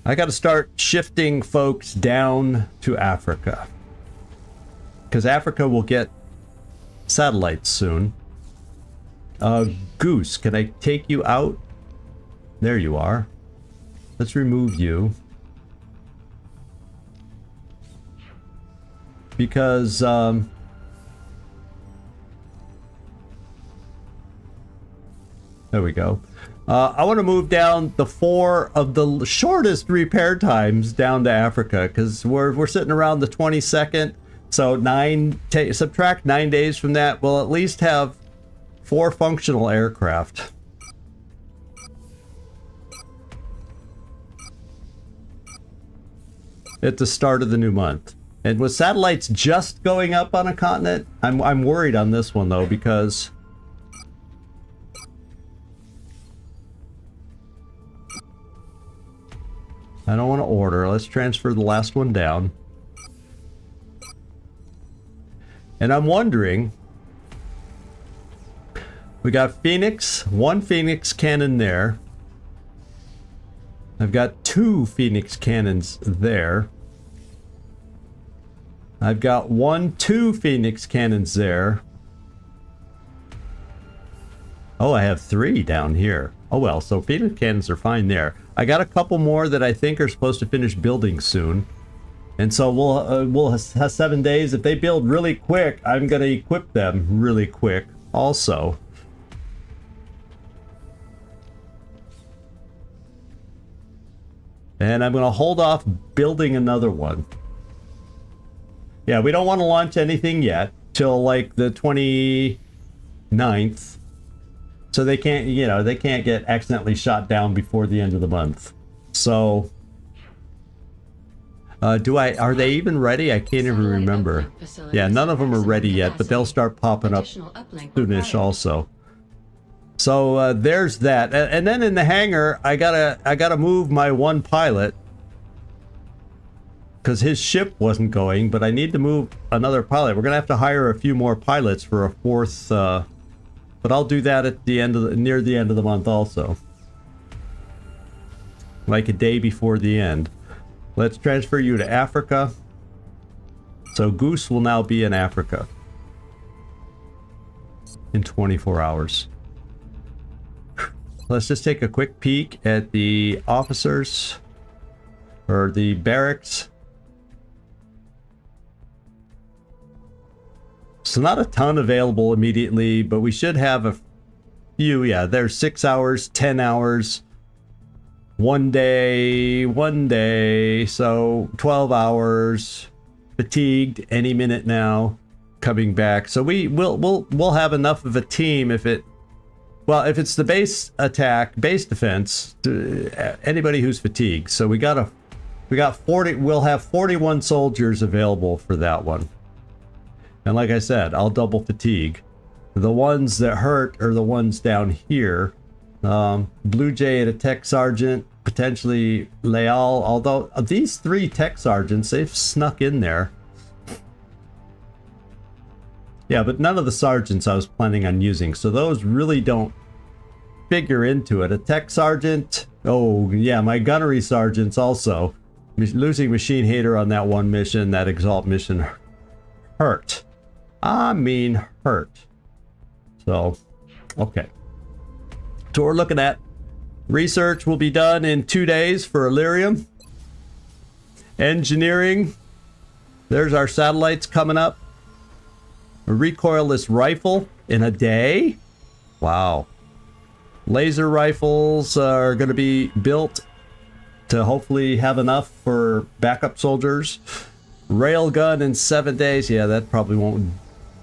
Speaker 1: I gotta start shifting folks down to Africa. Because Africa will get satellites soon. Goose, can I take you out? There you are. Let's remove you. Because, there we go. I want to move down the 4 of the shortest repair times down to Africa, because we're sitting around the 22nd. So subtract 9 days from that, we'll at least have 4 functional aircraft. At the start of the new month. And with satellites just going up on a continent, I'm worried on this one though, because I don't want to order. Let's transfer the last one down. And I'm wondering, we got Phoenix, 1 Phoenix cannon there. I've got 2 Phoenix cannons there. I've got 2 Phoenix cannons there. Oh, I have 3 down here. Oh well, so Phoenix cannons are fine there. I got a couple more that I think are supposed to finish building soon. And so we'll have 7 days. If they build really quick, I'm going to equip them really quick also. And I'm going to hold off building another one. Yeah, we don't want to launch anything yet till like the 29th. So they can't, you know, they can't get accidentally shot down before the end of the month. So are they even ready? I can't even remember. Yeah, none of them are ready yet, but they'll start popping up soonish also. So there's that. And then in the hangar, I gotta move my 1 pilot because his ship wasn't going, but I need to move another pilot. We're gonna have to hire a few more pilots for a 4th, but I'll do that at the end of near the end of the month also, like a day before the end. Let's transfer you to Africa. So Goose will now be in Africa in 24 hours. Let's just take a quick peek at the officers or the barracks. So not a ton available immediately, but we should have a few. Yeah, there's 6 hours, 10 hours, 1 day, so 12 hours. Fatigued any minute now, coming back. So we'll have enough of a team if it's the base attack, base defense, anybody who's fatigued. So we got 40. We'll have 41 soldiers available for that one. And like I said, I'll double fatigue. The ones that hurt are the ones down here. Blue Jay at a tech sergeant, potentially Leal. Although these 3 tech sergeants, they've snuck in there. Yeah, but none of the sergeants I was planning on using, so those really don't figure into it. A tech sergeant. Oh yeah, my gunnery sergeants also. Losing Machine Hater on that one mission, that Exalt mission, hurt. I mean hurt. So, okay. So we're looking at research will be done in 2 days for Illyrium. Engineering. There's our satellites coming up. A recoilless rifle in a day. Wow. Laser rifles are going to be built to hopefully have enough for backup soldiers. Railgun in 7 days. Yeah, that probably won't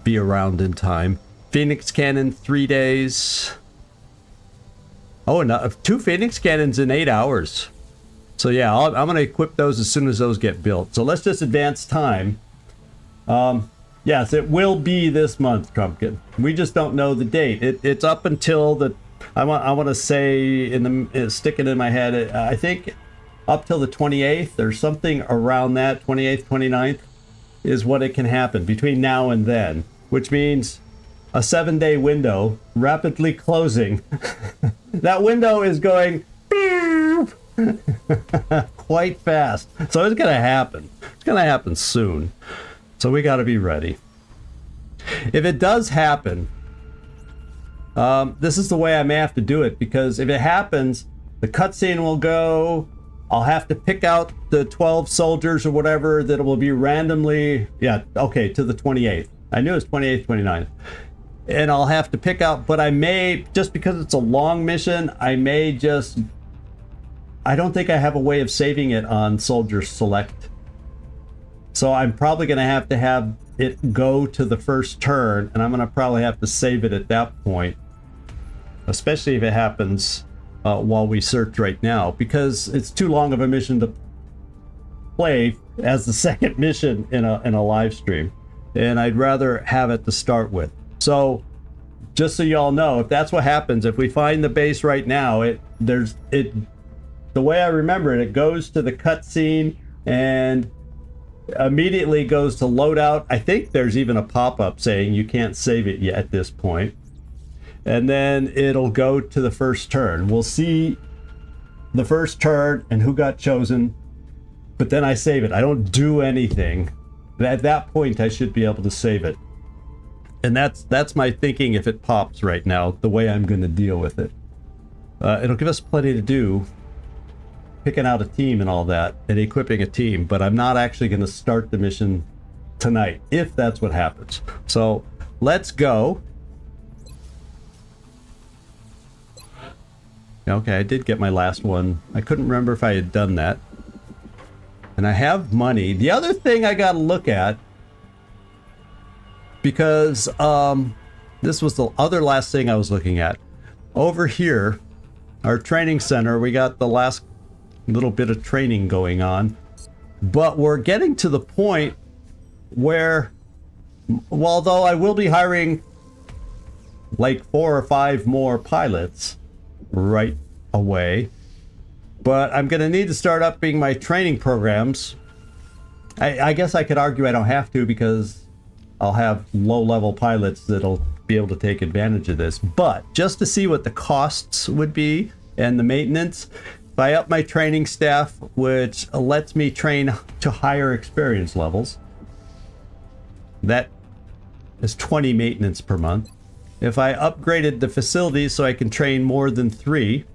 Speaker 1: be around in time. Phoenix Cannon 3 days. Oh, and 2 Phoenix Cannons in 8 hours. So yeah, I'm going to equip those as soon as those get built. So let's just advance time. Yes, it will be this month, Trumpkin. We just don't know the date. It's up until the... I want to say, stick it in my head, I think up till the 28th or something around that, 28th, 29th, is what it can happen between now and then. Which means a 7-day window, rapidly closing. That window is going... quite fast. So it's going to happen. It's going to happen soon. So we got to be ready. If it does happen, this is the way I may have to do it, because if it happens, the cutscene will go. I'll have to pick out the 12 soldiers or whatever that will be randomly, yeah, okay, to the 28th. I knew it was 28th, 29th. And I'll have to pick out, but I may, just because it's a long mission, I don't think I have a way of saving it on Soldier Select. So I'm probably going to have it go to the first turn, and I'm going to probably have to save it at that point. Especially if it happens while we search right now, because it's too long of a mission to play as the second mission in a live stream, and I'd rather have it to start with. So just so y'all know, if that's what happens, if we find the base right now, the way I remember it, it goes to the cutscene and immediately goes to loadout. I think there's even a pop-up saying you can't save it yet at this point. And then it'll go to the first turn. We'll see the first turn and who got chosen, but then I save it. I don't do anything. At that point, I should be able to save it. And that's my thinking if it pops right now, the way I'm going to deal with it. It'll give us plenty to do, picking out a team and all that, and equipping a team, but I'm not actually going to start the mission tonight, if that's what happens. So let's go. Okay, I did get my last one. I couldn't remember if I had done that. And I have money. The other thing I got to look at, because this was the other last thing I was looking at. Over here, our training center, we got the last little bit of training going on. But we're getting to the point where, although I will be hiring like 4 or 5 more pilots right away, but I'm going to need to start upping my training programs. I guess I could argue I don't have to, because I'll have low-level pilots that'll be able to take advantage of this. But just to see what the costs would be and the maintenance, if I up my training staff, which lets me train to higher experience levels, that is 20 maintenance per month. If I upgraded the facilities so I can train more than 3,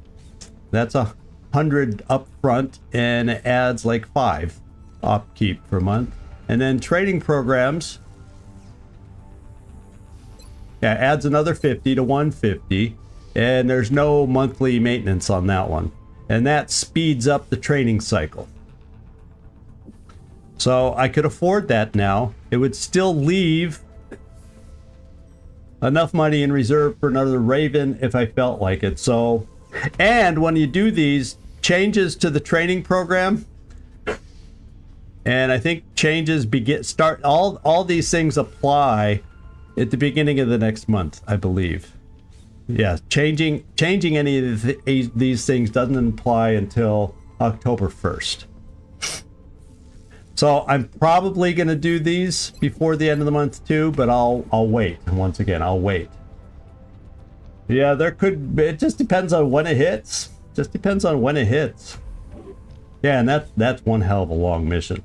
Speaker 1: that's 100 up front, and it adds like 5 upkeep per month. And then training programs, yeah, adds another 50 to 150, and there's no monthly maintenance on that one. And that speeds up the training cycle. So I could afford that now. It would still leave enough money in reserve for another Raven if I felt like it. So, and when you do these changes to the training program, and I think changes all these things apply at the beginning of the next month, I believe. Yeah, changing any of these things doesn't apply until October 1st. So I'm probably going to do these before the end of the month too, but I'll wait. And once again, I'll wait. Yeah, it just depends on when it hits. Just depends on when it hits. Yeah, and that's one hell of a long mission.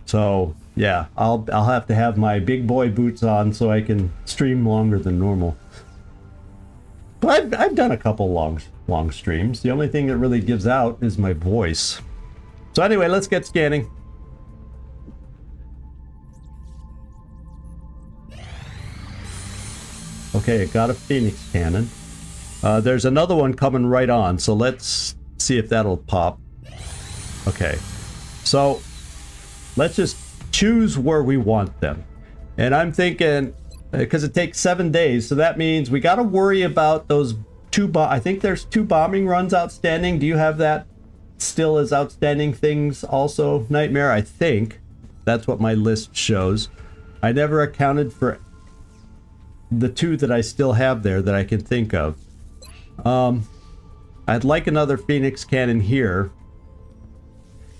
Speaker 1: So yeah, I'll have to have my big boy boots on so I can stream longer than normal. But I've done a couple long streams. The only thing that really gives out is my voice. So anyway, let's get scanning. Okay, it got a Phoenix cannon. There's another one coming right on, so let's see if that'll pop. Okay, so let's just choose where we want them. And I'm thinking, because it takes 7 days, so that means we got to worry about those I think there's 2 bombing runs outstanding. Do you have that still as outstanding things also, Nightmare? I think that's what my list shows. I never accounted for the 2 that I still have there that I can think of. I'd like another Phoenix cannon here.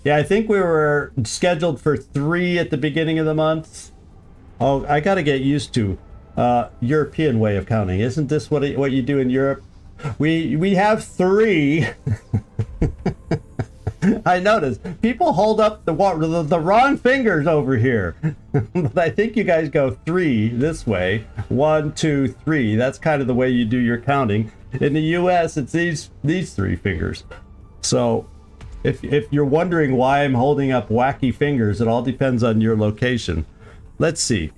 Speaker 1: Yeah, I think we were scheduled for 3 at the beginning of the month. Oh, I gotta get used to European way of counting. Isn't this what you do in Europe? We have 3. I noticed people hold up the wrong fingers over here. But I think you guys go 3 this way. 1, 2, 3. That's kind of the way you do your counting. In the US, it's these 3 fingers. So if you're wondering why I'm holding up wacky fingers, it all depends on your location. Let's see.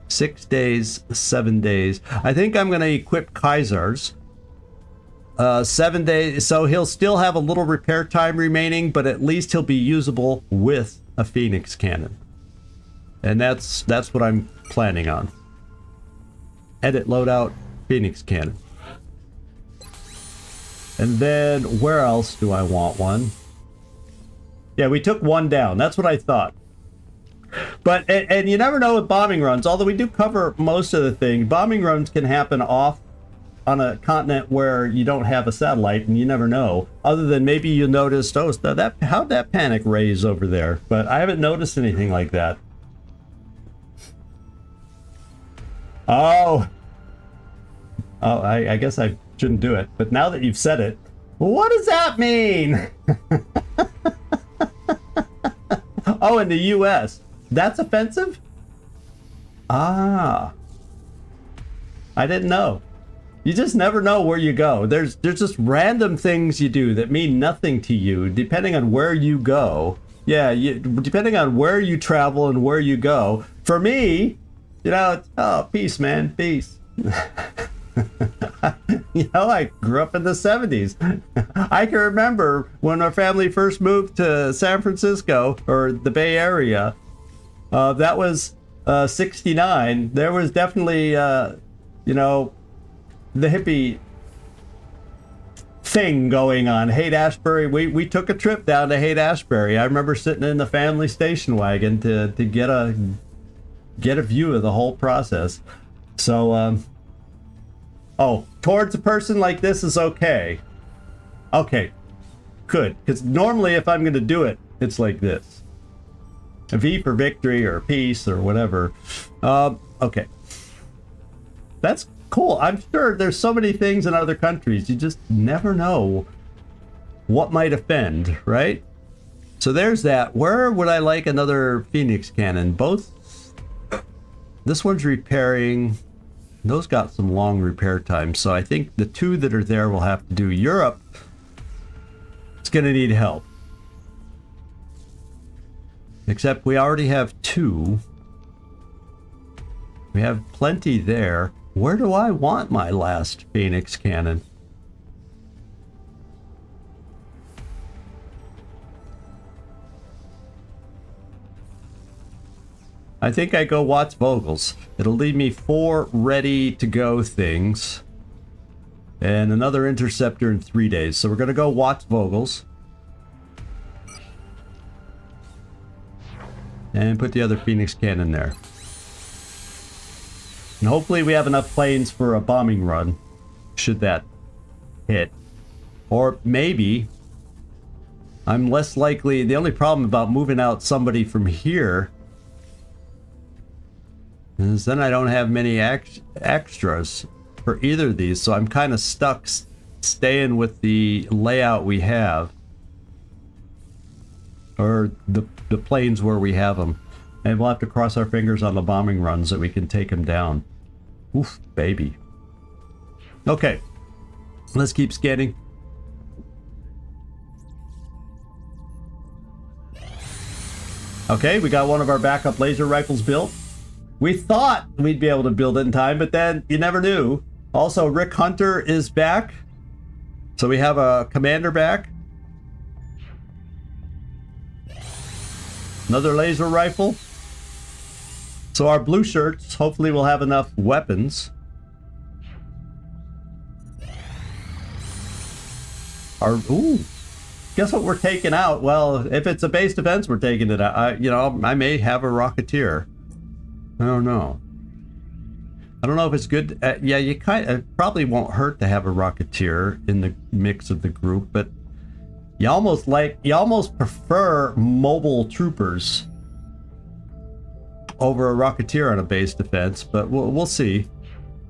Speaker 1: 6 days, 7 days. I think I'm going to equip Kaiser's. 7 days, so he'll still have a little repair time remaining, but at least he'll be usable with a Phoenix cannon. And that's what I'm planning on. Edit loadout, Phoenix cannon. And then where else do I want one? Yeah, we took 1 down. That's what I thought. But, and you never know with bombing runs, although we do cover most of the thing, bombing runs can happen off on a continent where you don't have a satellite, and you never know. Other than maybe you noticed, oh, how'd that panic raise over there? But I haven't noticed anything like that. Oh, I guess I shouldn't do it. But now that you've said it, what does that mean? Oh, in the US. That's offensive? Ah. I didn't know. You just never know where you go. There's just random things you do that mean nothing to you, depending on where you go. Yeah, depending on where you travel and where you go. For me, you know, oh, peace, man, peace. You know, I grew up in the 70s. I can remember when our family first moved to San Francisco, or the Bay Area. That was 69. There was definitely, you know, the hippie thing going on. Haight-Ashbury. We took a trip down to Haight-Ashbury. I remember sitting in the family station wagon to get a view of the whole process. So, oh, towards a person like this is okay. Okay, good. Because normally if I'm going to do it, it's like this. A V for victory or peace or whatever. Okay. That's cool. I'm sure there's so many things in other countries. You just never know what might offend, right? So there's that. Where would I like another Phoenix cannon? Both. This one's repairing. Those got some long repair time. So I think the 2 that are there will have to do. Europe, it's going to need help. Except we already have 2. We have plenty there. Where do I want my last Phoenix cannon? I think I go Watts Vogels. It'll leave me 4 ready to go things. And another interceptor in 3 days. So we're going to go Watts Vogels. And put the other Phoenix cannon there. And hopefully we have enough planes for a bombing run, should that hit. Or maybe I'm less likely. The only problem about moving out somebody from here is then I don't have many extras for either of these, so I'm kind of stuck staying with the layout we have, or the planes where we have them. And we'll have to cross our fingers on the bombing runs that we can take them down. Oof, baby. Okay, let's keep scanning. Okay, we got one of our backup laser rifles built. We thought we'd be able to build it in time, but then you never knew. Also, Rick Hunter is back. So we have a commander back. Another laser rifle. So our blue shirts hopefully will have enough weapons. Ooh, guess what we're taking out? Well, if it's a base defense, we're taking it out. I may have a Rocketeer. I don't know. I don't know if it's good. Yeah, it probably won't hurt to have a Rocketeer in the mix of the group, but you almost prefer mobile troopers over a Rocketeer on a base defense, but we'll see.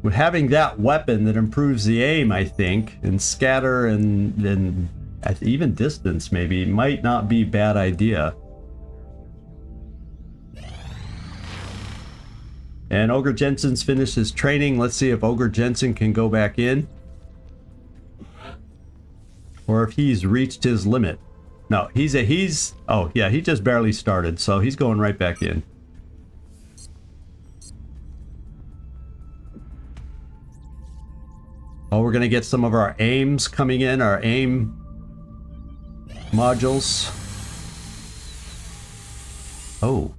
Speaker 1: With having that weapon that improves the aim, I think, and scatter and even distance maybe, might not be a bad idea. And Ogre Jensen's finished his training. Let's see if Ogre Jensen can go back in. Or if he's reached his limit. No, oh yeah, he just barely started, so he's going right back in. Oh, we're gonna get some of our aims coming in, our aim modules. Oh,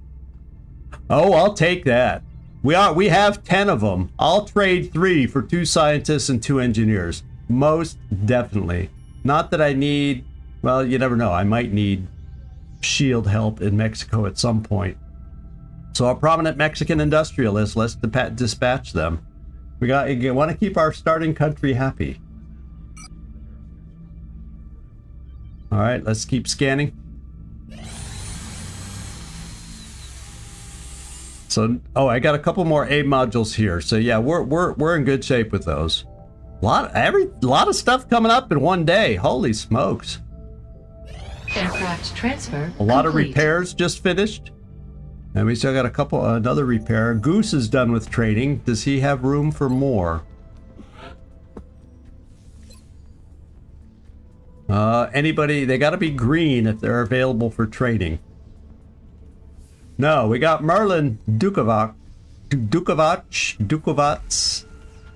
Speaker 1: I'll take that. We have 10 of them. I'll trade 3 for 2 scientists and 2 engineers. Most definitely. Not that I need, well, you never know. I might need shield help in Mexico at some point. So our prominent Mexican industrialists, let's dispatch them. We want to keep our starting country happy. All right, let's keep scanning. So, I got a couple more A modules here. So yeah, we're in good shape with those. A lot of stuff coming up in one day. Holy smokes!
Speaker 6: Aircraft transfer.
Speaker 1: A lot of
Speaker 6: complete.
Speaker 1: repairs just finished. And we still got another repair. Goose is done with training. Does he have room for more? Anybody, they gotta be green if they're available for training. No, we got Merlin Dukovac,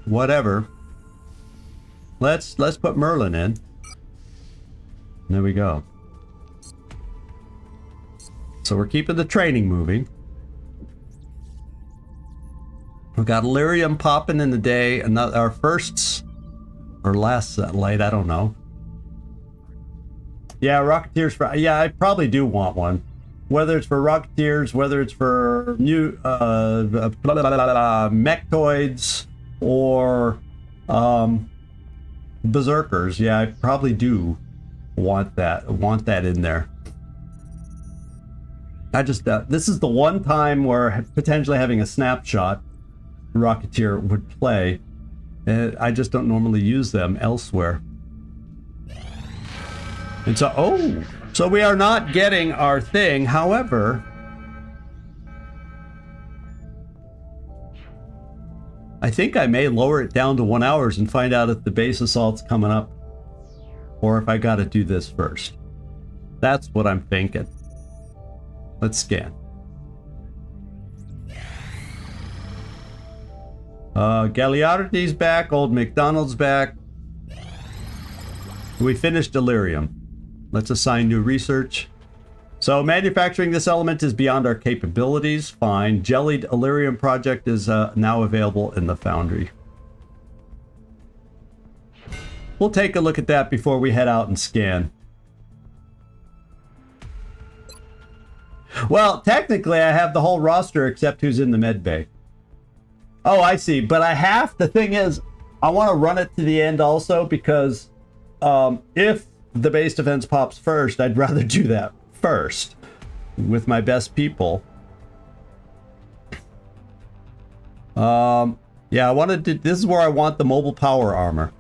Speaker 1: whatever. Let's put Merlin in. There we go. So we're keeping the training moving. We got Lyrium popping in the day, and our first or last satellite, I don't know. Yeah, Rocketeers for, yeah, I probably do want one. Whether it's for Rocketeers, whether it's for new mechtoids or berserkers, yeah, I probably do want that in there. I just this is the one time where potentially having a snapshot Rocketeer would play. I just don't normally use them elsewhere. And so, so we are not getting our thing. However, I think I may lower it down to 1 hour and find out if the base assault's coming up or if I got to do this first. That's what I'm thinking. Let's scan. Gagliardi's back. Old McDonald's back. We finished Delirium. Let's assign new research. So manufacturing this element is beyond our capabilities. Fine. Jellied Illyrium project is now available in the foundry. We'll take a look at that before we head out and scan. Well, technically I have the whole roster except who's in the med bay. Oh, I see. But the thing is, I want to run it to the end also because if the base defense pops first, I'd rather do that first with my best people. Yeah, I wanted to, this is where I want the mobile power armor.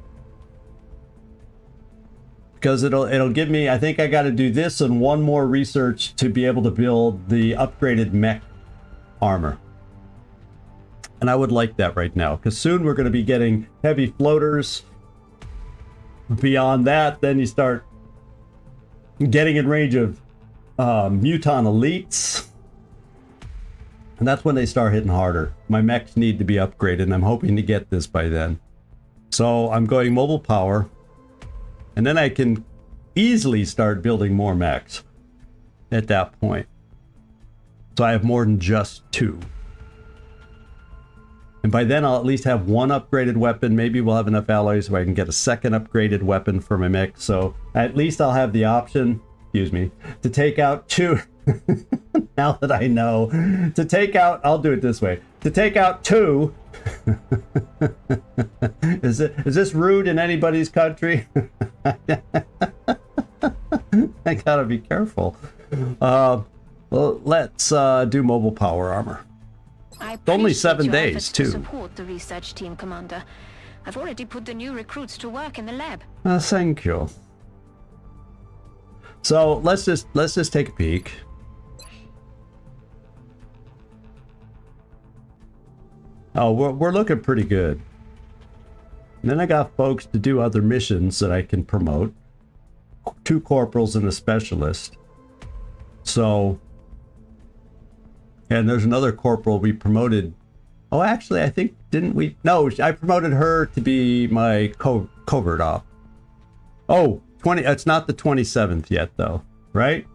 Speaker 1: Because it'll give me, I think I got to do this and one more research to be able to build the upgraded mech armor. And I would like that right now, because soon we're going to be getting heavy floaters. Beyond that, then you start getting in range of Muton elites. And that's when they start hitting harder. My mechs need to be upgraded, and I'm hoping to get this by then. So I'm going mobile power. And then I can easily start building more mechs at that point. So I have more than just 2. And by then I'll at least have 1 upgraded weapon. Maybe we'll have enough alloys where I can get a 2nd upgraded weapon for my mech. So at least I'll have the option, excuse me, to take out 2. Now that I know, to take out, I'll do it this way. To take out 2. Is this rude in anybody's country? I gotta be careful. Well, let's do mobile power armor.
Speaker 11: It's
Speaker 1: only 7 days, too.
Speaker 11: Support the research team, Commander. I've already put the new recruits to work in the lab.
Speaker 1: Thank you. So let's just take a peek. Oh, we're looking pretty good. And then I got folks to do other missions that I can promote. 2 corporals and a specialist. So, and there's another corporal we promoted. Oh, actually, I think, didn't we? No, I promoted her to be my covert op. Oh, 20, it's not the 27th yet, though, right?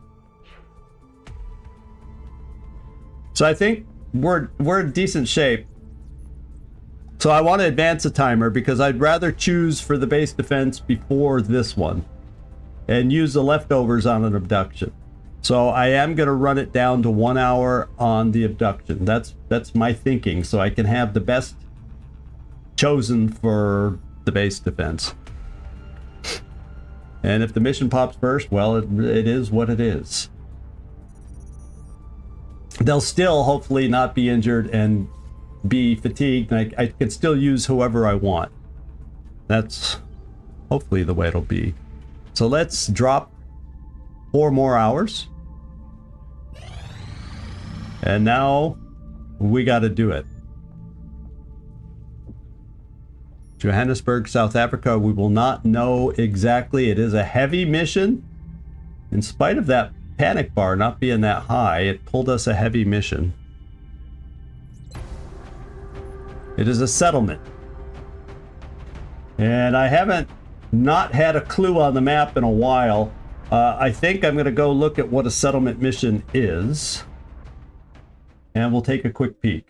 Speaker 1: So I think we're in decent shape. So I want to advance a timer because I'd rather choose for the base defense before this one and use the leftovers on an abduction. So I am going to run it down to 1 hour on the abduction. That's my thinking, so I can have the best chosen for the base defense. And if the mission pops first, well, it is what it is. They'll still hopefully not be injured and be fatigued, and I can still use whoever I want. That's hopefully the way it'll be. So let's drop 4 more hours. And now we got to do it. Johannesburg, South Africa. We will not know exactly. It is a heavy mission. In spite of that panic bar not being that high, it pulled us a heavy mission. It is a settlement. And I haven't not had a clue on the map in a while. I think I'm going to go look at what a settlement mission is. And we'll take a quick peek.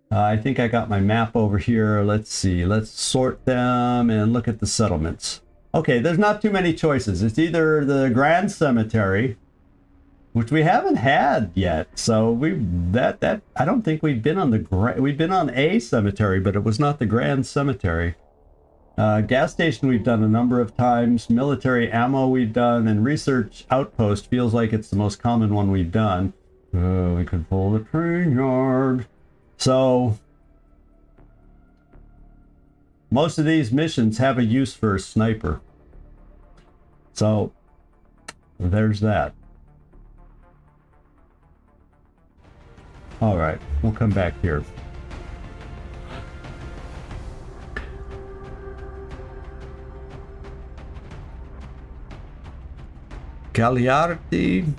Speaker 1: I think I got my map over here. Let's see. Let's sort them and look at the settlements. Okay, there's not too many choices. It's either the Grand Cemetery, which we haven't had yet. So I don't think we've been on we've been on a cemetery, but it was not the Grand Cemetery. Gas station we've done a number of times. Military ammo we've done, and research outpost feels like it's the most common one we've done. We could pull the train yard. So most of these missions have a use for a sniper. So there's that. All right, we'll come back here. Cagliardi.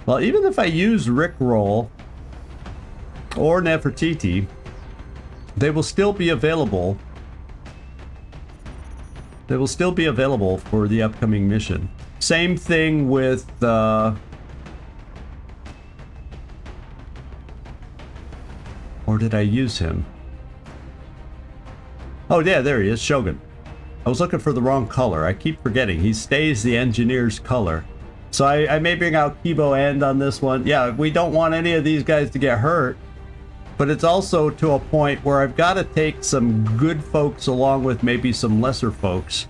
Speaker 1: Well, even if I use Rickroll or Nefertiti, they will still be available. They will still be available for the upcoming mission. Same thing with or did I use him? Oh yeah, there he is, Shogun. I was looking for the wrong color. I keep forgetting. He stays the engineer's color. So I may bring out Kibo End on this one. Yeah, we don't want any of these guys to get hurt. But it's also to a point where I've got to take some good folks along with maybe some lesser folks.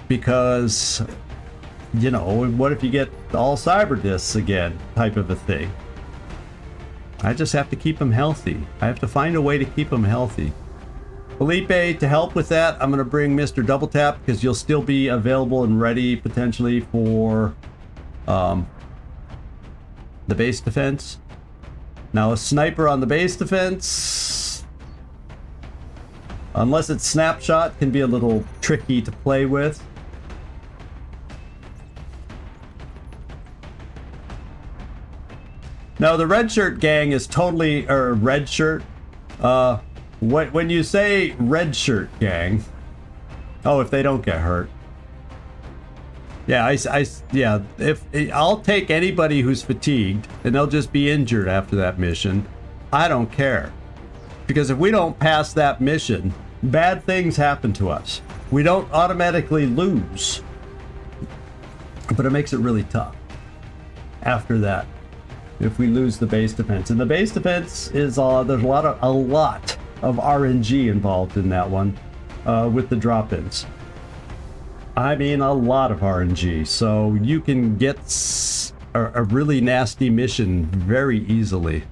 Speaker 1: Because, you know, what if you get all cyber discs again, type of a thing. I just have to keep them healthy. I have to find a way to keep them healthy. Felipe, to help with that, I'm going to bring Mr. Double Tap, because you'll still be available and ready potentially for the base defense. Now a sniper on the base defense, unless it's snapshot, can be a little tricky to play with. Now the red shirt gang is totally, or red shirt, When you say red shirt gang, oh, if they don't get hurt. Yeah, yeah, I'll take anybody who's fatigued and they'll just be injured after that mission. I don't care. Because if we don't pass that mission, bad things happen to us. We don't automatically lose. But it makes it really tough after that if we lose the base defense. And the base defense is there's a lot of RNG involved in that one with the drop-ins. I mean, a lot of RNG, so you can get a really nasty mission very easily.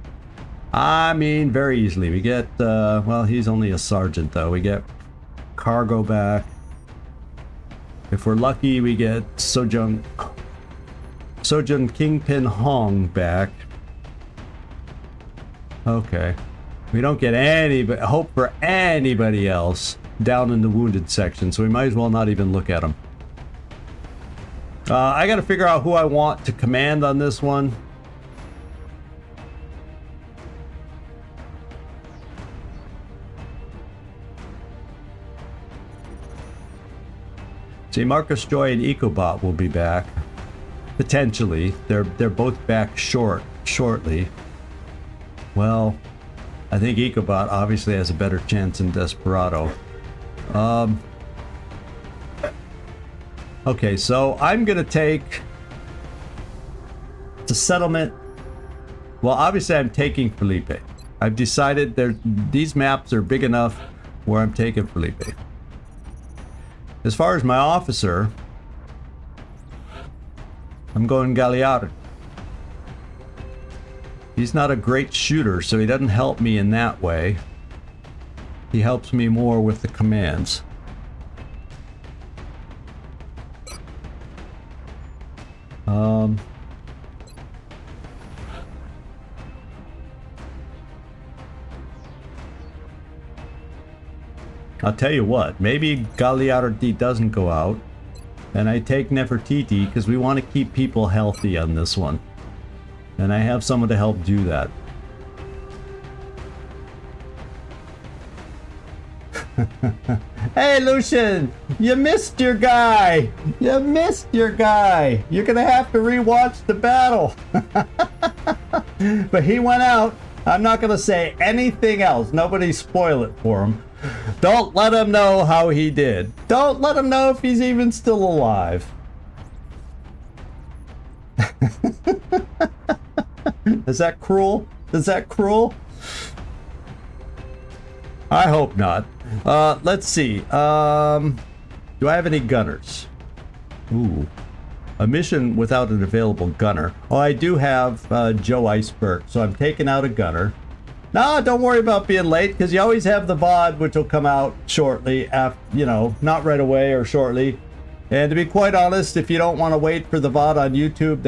Speaker 1: I mean, very easily. We get, well, he's only a sergeant, though. We get cargo back. If we're lucky, we get Sojun Kingpin Hong back. Okay. We don't get any hope for anybody else down in the wounded section, so we might as well not even look at them. I gotta figure out who I want to command on this one. See, Marcus Joy and Ecobot will be back. Potentially. They're both back shortly. Well, I think Ecobot obviously has a better chance than Desperado. Okay, so I'm gonna take the settlement. Well, obviously I'm taking Felipe. I've decided these maps are big enough where I'm taking Felipe. As far as my officer, I'm going Galliard. He's not a great shooter, so he doesn't help me in that way. He helps me more with the commands. I'll tell you what, maybe Gagliardi doesn't go out, and I take Nefertiti because we want to keep people healthy on this one. And I have someone to help do that. Hey, Lucian! You missed your guy! You missed your guy! You're gonna have to rewatch the battle! But he went out. I'm not gonna say anything else. Nobody spoil it for him. Don't let him know how he did. Don't let him know if he's even still alive. Is that cruel? Is that cruel? I hope not. Let's see. Do I have any gunners? Ooh. A mission without an available gunner. Oh, I do have Joe Iceberg, so I'm taking out a gunner. No, don't worry about being late, because you always have the VOD, which will come out shortly, after, you know, not right away or shortly. And to be quite honest, if you don't want to wait for the VOD on YouTube,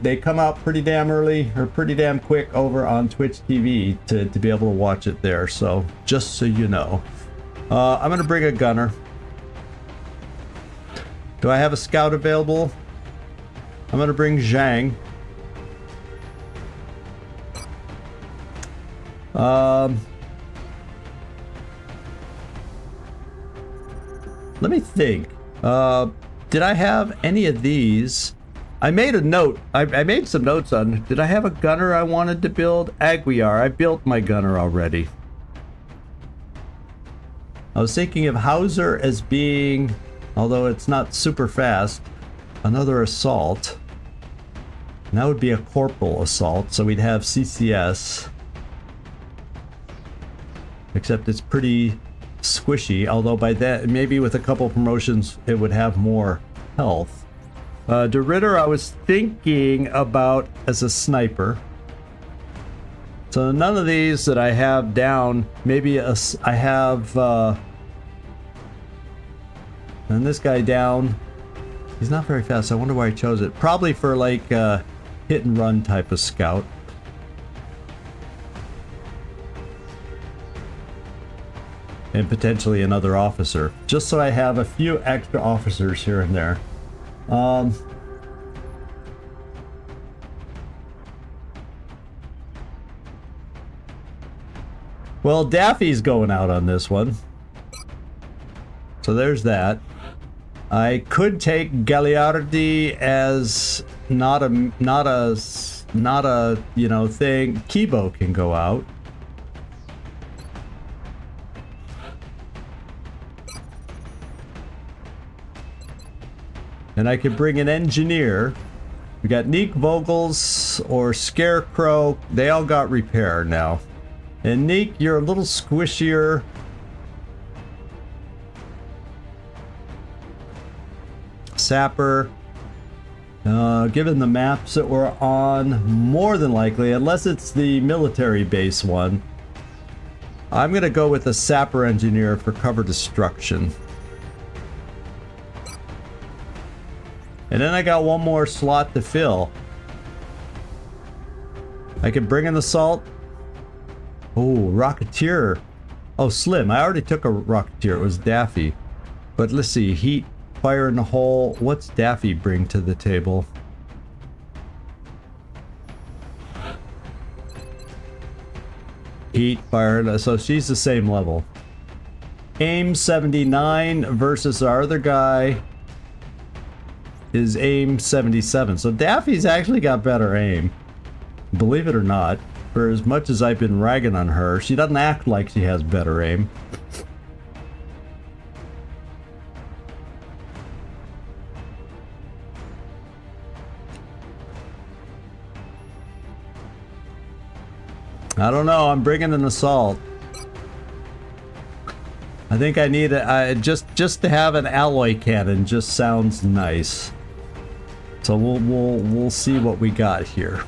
Speaker 1: they come out pretty damn early, or pretty damn quick over on Twitch TV to be able to watch it there. So, just so you know. I'm going to bring a gunner. Do I have a scout available? I'm going to bring Zhang. Let me think. Did I have any of these? I made a note. I made some notes on. Did I have a gunner I wanted to build? Aguiar. I built my gunner already. I was thinking of Hauser as being, although it's not super fast, another assault. And that would be a corporal assault, so we'd have CCS. Except it's pretty squishy, although by that, maybe with a couple promotions, it would have more health. De Ritter, I was thinking about as a sniper. So none of these that I have down, maybe I have, and this guy down, he's not very fast, so I wonder why I chose it. Probably for like a hit and run type of scout. And potentially another officer, just so I have a few extra officers here and there. Well, Daffy's going out on this one. So there's that. I could take Gagliardi as not a you know thing. Kibo can go out. And I could bring an engineer. We got Neek Vogels or Scarecrow. They all got repair now. And Neek, you're a little squishier. Sapper. Given the maps that we're on, more than likely, unless it's the military base one, I'm gonna go with a Sapper engineer for cover destruction. And then I got one more slot to fill. I could bring in the Assault. Oh, Rocketeer. Oh, Slim. I already took a Rocketeer. It was Daffy. But let's see. Heat, fire in the hole. What's Daffy bring to the table? Heat, fire. So she's the same level. Aim 79 versus our other guy is aim 77. So Daffy's actually got better aim. Believe it or not, for as much as I've been ragging on her, she doesn't act like she has better aim. I don't know, I'm bringing an Assault. I think I need just to have an alloy cannon just sounds nice. So we'll see what we got here.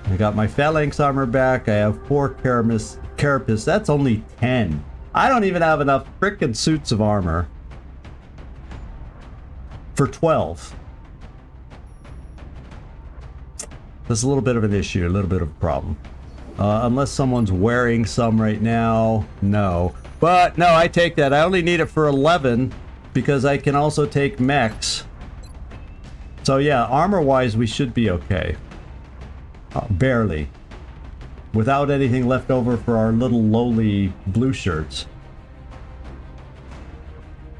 Speaker 1: I got my Phalanx armor back. I have 4 Carapace. That's only 10. I don't even have enough frickin' suits of armor for 12. That's a little bit of an issue, a little bit of a problem. Unless someone's wearing some right now, no. But no, I take that. I only need it for 11 because I can also take mechs. So yeah, armor-wise, we should be okay. Barely. Without anything left over for our little lowly blue shirts.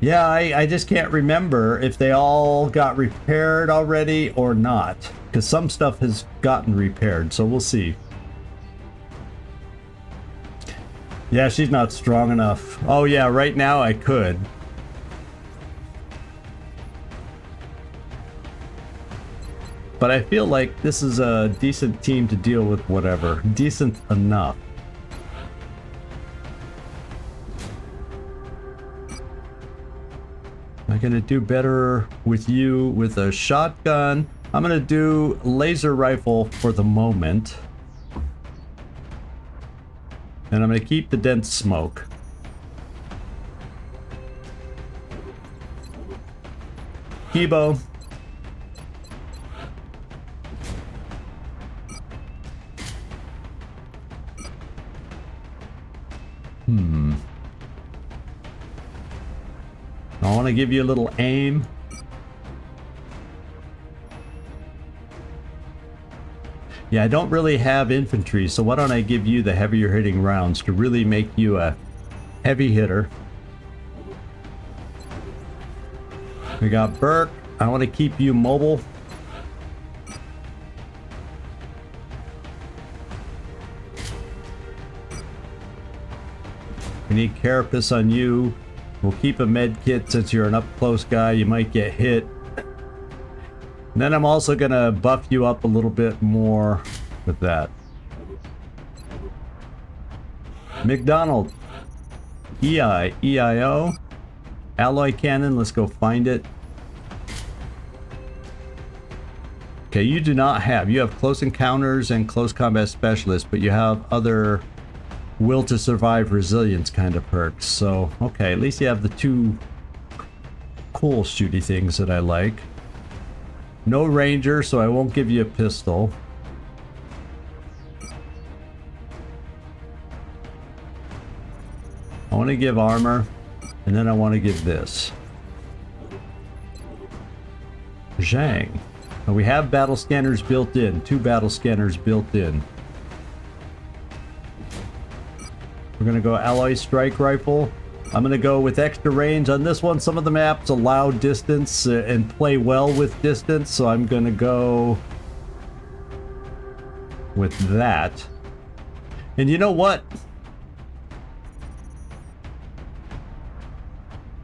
Speaker 1: Yeah, I just can't remember if they all got repaired already or not. Because some stuff has gotten repaired, so we'll see. Yeah, she's not strong enough. Oh yeah, right now I could. But I feel like this is a decent team to deal with whatever. Decent enough. Am I gonna do better with you with a shotgun? I'm gonna do laser rifle for the moment. And I'm gonna keep the dense smoke. Kibo. I want to give you a little aim. Yeah, I don't really have infantry, so why don't I give you the heavier hitting rounds to really make you a heavy hitter. We got Burke. I want to keep you mobile. We need Carapace on you. We'll keep a med kit since you're an up close guy. You might get hit. And then I'm also gonna buff you up a little bit more with that. McDonald. EIO. Alloy cannon, let's go find it. Okay, you do not have. You have close encounters and close combat specialists, but you have other will to survive resilience kind of perks. So, okay, at least you have the 2 cool shooty things that I like. No ranger, so I won't give you a pistol. I want to give armor, and then I want to give this. Zhang. Now we have battle scanners built in. 2 battle scanners built in. We're gonna go alloy strike rifle. I'm gonna go with extra range on this one. Some of the maps allow distance and play well with distance, so I'm gonna go with that. And you know what?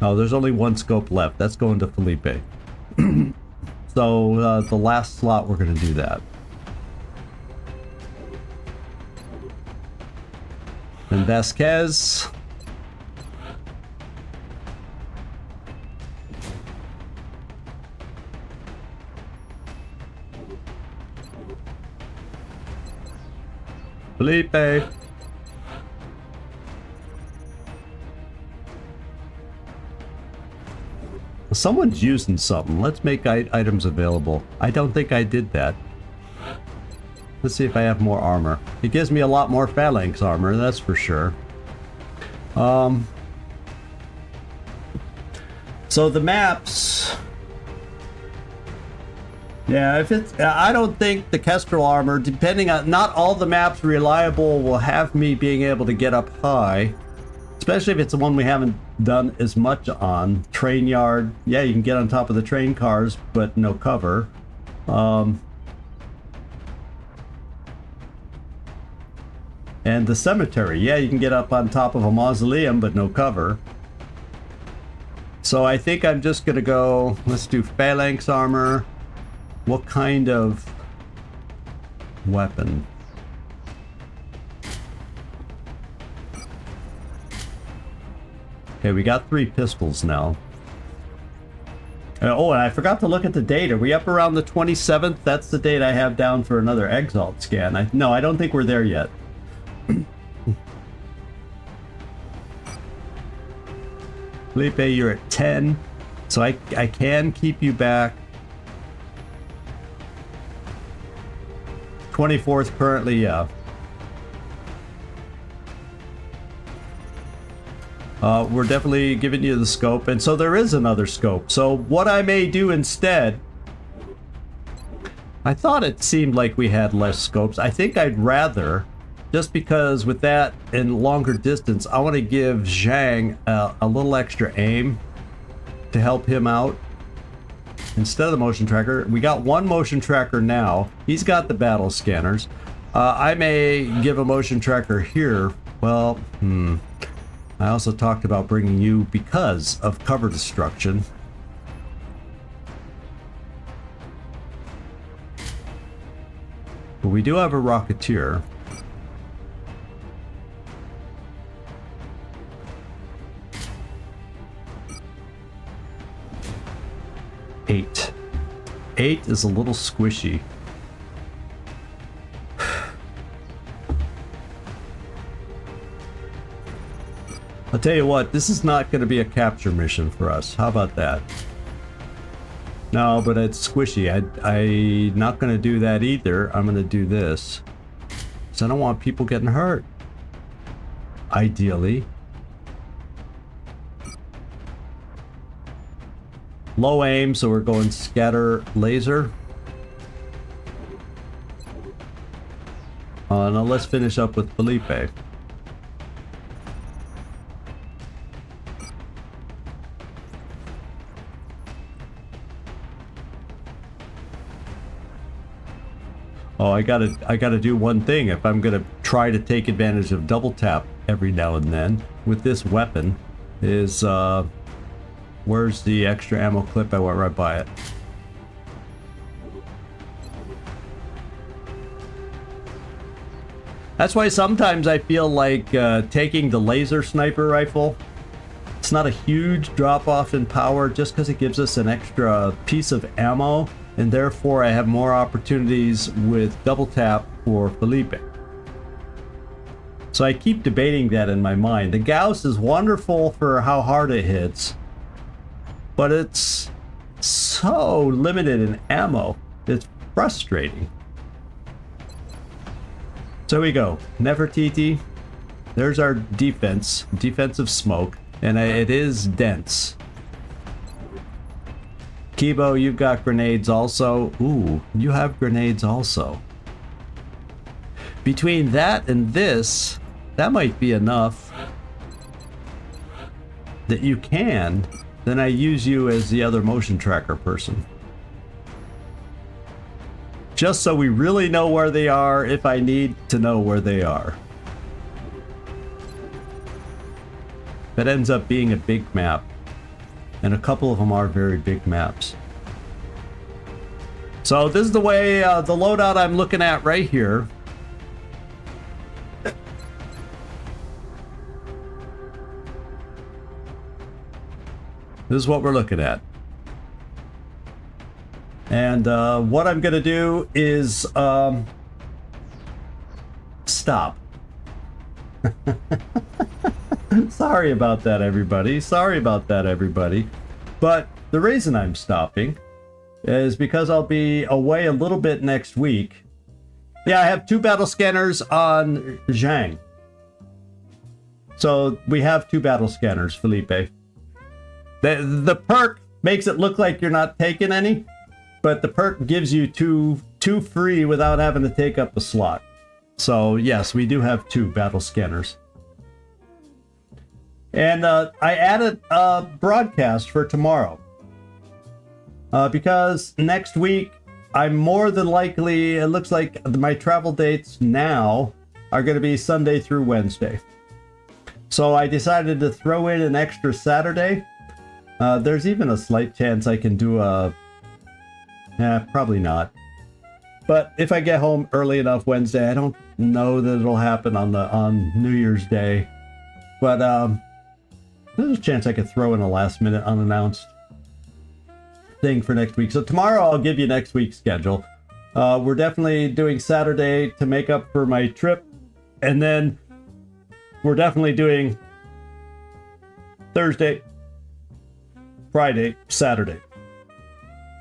Speaker 1: Oh, there's only one scope left. That's going to Felipe. So the last slot, we're gonna do that. And Vasquez. Felipe. Someone's using something. Let's make items available. I don't think I did that. Let's see if I have more armor. It gives me a lot more phalanx armor, that's for sure. So the maps... Yeah, if it's... I don't think the Kestrel armor, depending on... Not all the maps reliable will have me being able to get up high. Especially if it's the one we haven't done as much on. Train yard. Yeah, you can get on top of the train cars, but no cover. And the cemetery. Yeah, you can get up on top of a mausoleum, but no cover. So I think I'm just gonna go... Let's do phalanx armor. What kind of weapon? Okay, we got 3 pistols now. Oh, and I forgot to look at the date. Are we up around the 27th? That's the date I have down for another Exalt scan. No, I don't think we're there yet. Felipe, you're at 10. So I can keep you back. 24th currently, yeah. We're definitely giving you the scope, and so there is another scope. So what I may do instead, I thought it seemed like we had less scopes. I think I'd rather, just because with that and longer distance, I want to give Zhang a little extra aim to help him out. Instead of the motion tracker, we got one motion tracker now. He's got the battle scanners. I may give a motion tracker here. Well, I also talked about bringing you because of cover destruction. But we do have a Rocketeer. Eight is a little squishy. I'll tell you what, this is not going to be a capture mission for us. How about that? No, but it's squishy. I'm not going to do that either. I'm going to do this. So I don't want people getting hurt. Ideally. Low aim, so we're going scatter laser. Now let's finish up with Felipe. Oh, I gotta do one thing if I'm gonna try to take advantage of double tap every now and then with this weapon. Is where's the extra ammo clip? I went right by it. That's why sometimes I feel like taking the laser sniper rifle. It's not a huge drop off in power just because it gives us an extra piece of ammo. And therefore I have more opportunities with double tap for Felipe. So I keep debating that in my mind. The Gauss is wonderful for how hard it hits, but it's so limited in ammo. It's frustrating. So here we go. Nefertiti. There's our defensive smoke, and it is dense. Kibo, you've got grenades also. Ooh, you have grenades also. Between that and this, that might be enough. that you can, then I use you as the other motion tracker person. Just so we really know where they are if I need to know where they are. That ends up being a big map. And a couple of them are very big maps. So this is the way, the loadout I'm looking at right here. This is what we're looking at. And what I'm going to do is stop. Sorry about that, everybody. Sorry about that, everybody. But the reason I'm stopping is because I'll be away a little bit next week. Yeah, I have 2 battle scanners on Zhang. So we have 2 battle scanners, Felipe. The perk makes it look like you're not taking any, but the perk gives you two free without having to take up a slot. So yes, we do have 2 battle scanners. And I added a broadcast for tomorrow. Because next week, I'm more than likely, it looks like my travel dates now are going to be Sunday through Wednesday. So I decided to throw in an extra Saturday. There's even a slight chance I can do a... probably not. But if I get home early enough Wednesday, I don't know that it'll happen on New Year's Day. But there's a chance I could throw in a last minute unannounced thing for next week. So tomorrow I'll give you next week's schedule. We're definitely doing Saturday to make up for my trip. And then we're definitely doing Thursday, Friday, Saturday.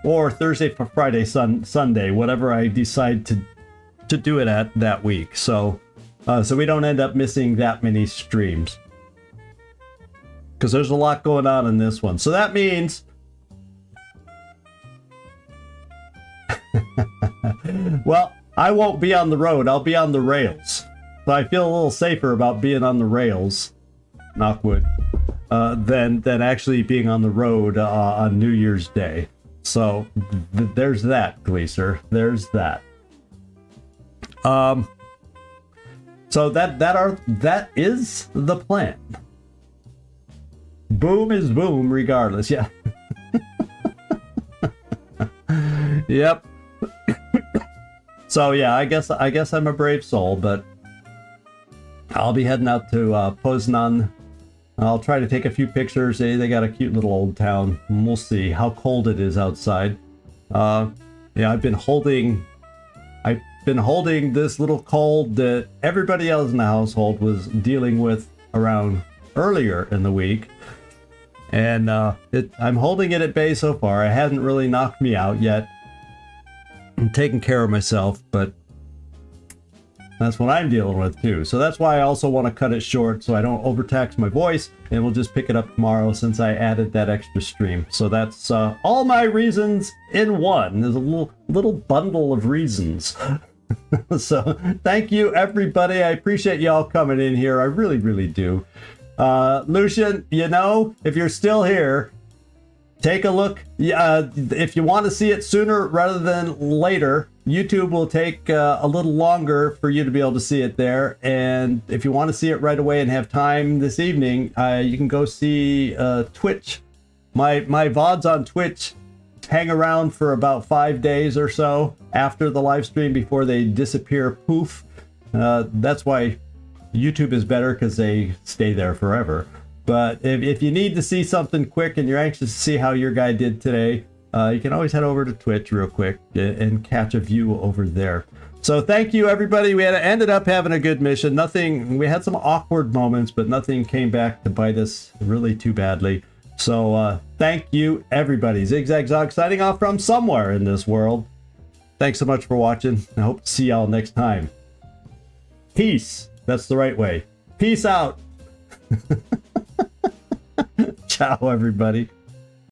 Speaker 1: Or Thursday, Friday, Sunday, whatever I decide to do it at that week. So we don't end up missing that many streams. Because there's a lot going on in this one. So that means... well, I won't be on the road. I'll be on the rails. So I feel a little safer about being on the rails, knock wood, than actually being on the road on New Year's Day. So there's that, Gleaser. There's that. So that is the plan. Boom is boom regardless. Yeah. Yep. So yeah, I guess I'm a brave soul, but I'll be heading out to Poznan. I'll try to take a few pictures. They got a cute little old town. We'll see how cold it is outside. Yeah, I've been holding this little cold that everybody else in the household was dealing with around earlier in the week. And I'm holding it at bay so far. It hasn't really knocked me out yet. I'm taking care of myself, but that's what I'm dealing with too. So that's why I also want to cut it short so I don't overtax my voice, and we'll just pick it up tomorrow since I added that extra stream. So that's all my reasons in one. There's a little bundle of reasons. So thank you, everybody. I appreciate y'all coming in here. I really, really do. Lucian, you know, if you're still here, take a look. If you want to see it sooner rather than later, YouTube will take a little longer for you to be able to see it there. And if you want to see it right away and have time this evening, you can go see Twitch. My VODs on Twitch hang around for about 5 days or so after the live stream before they disappear poof. That's why YouTube is better, because they stay there forever. But if you need to see something quick and you're anxious to see how your guy did today, you can always head over to Twitch real quick and catch a view over there. So thank you, everybody. We ended up having a good mission. We had some awkward moments, but nothing came back to bite us really too badly. So thank you, everybody. Zigzag Zog signing off from somewhere in this world. Thanks so much for watching. I hope to see y'all next time. Peace. That's the right way. Peace out. Ciao, everybody.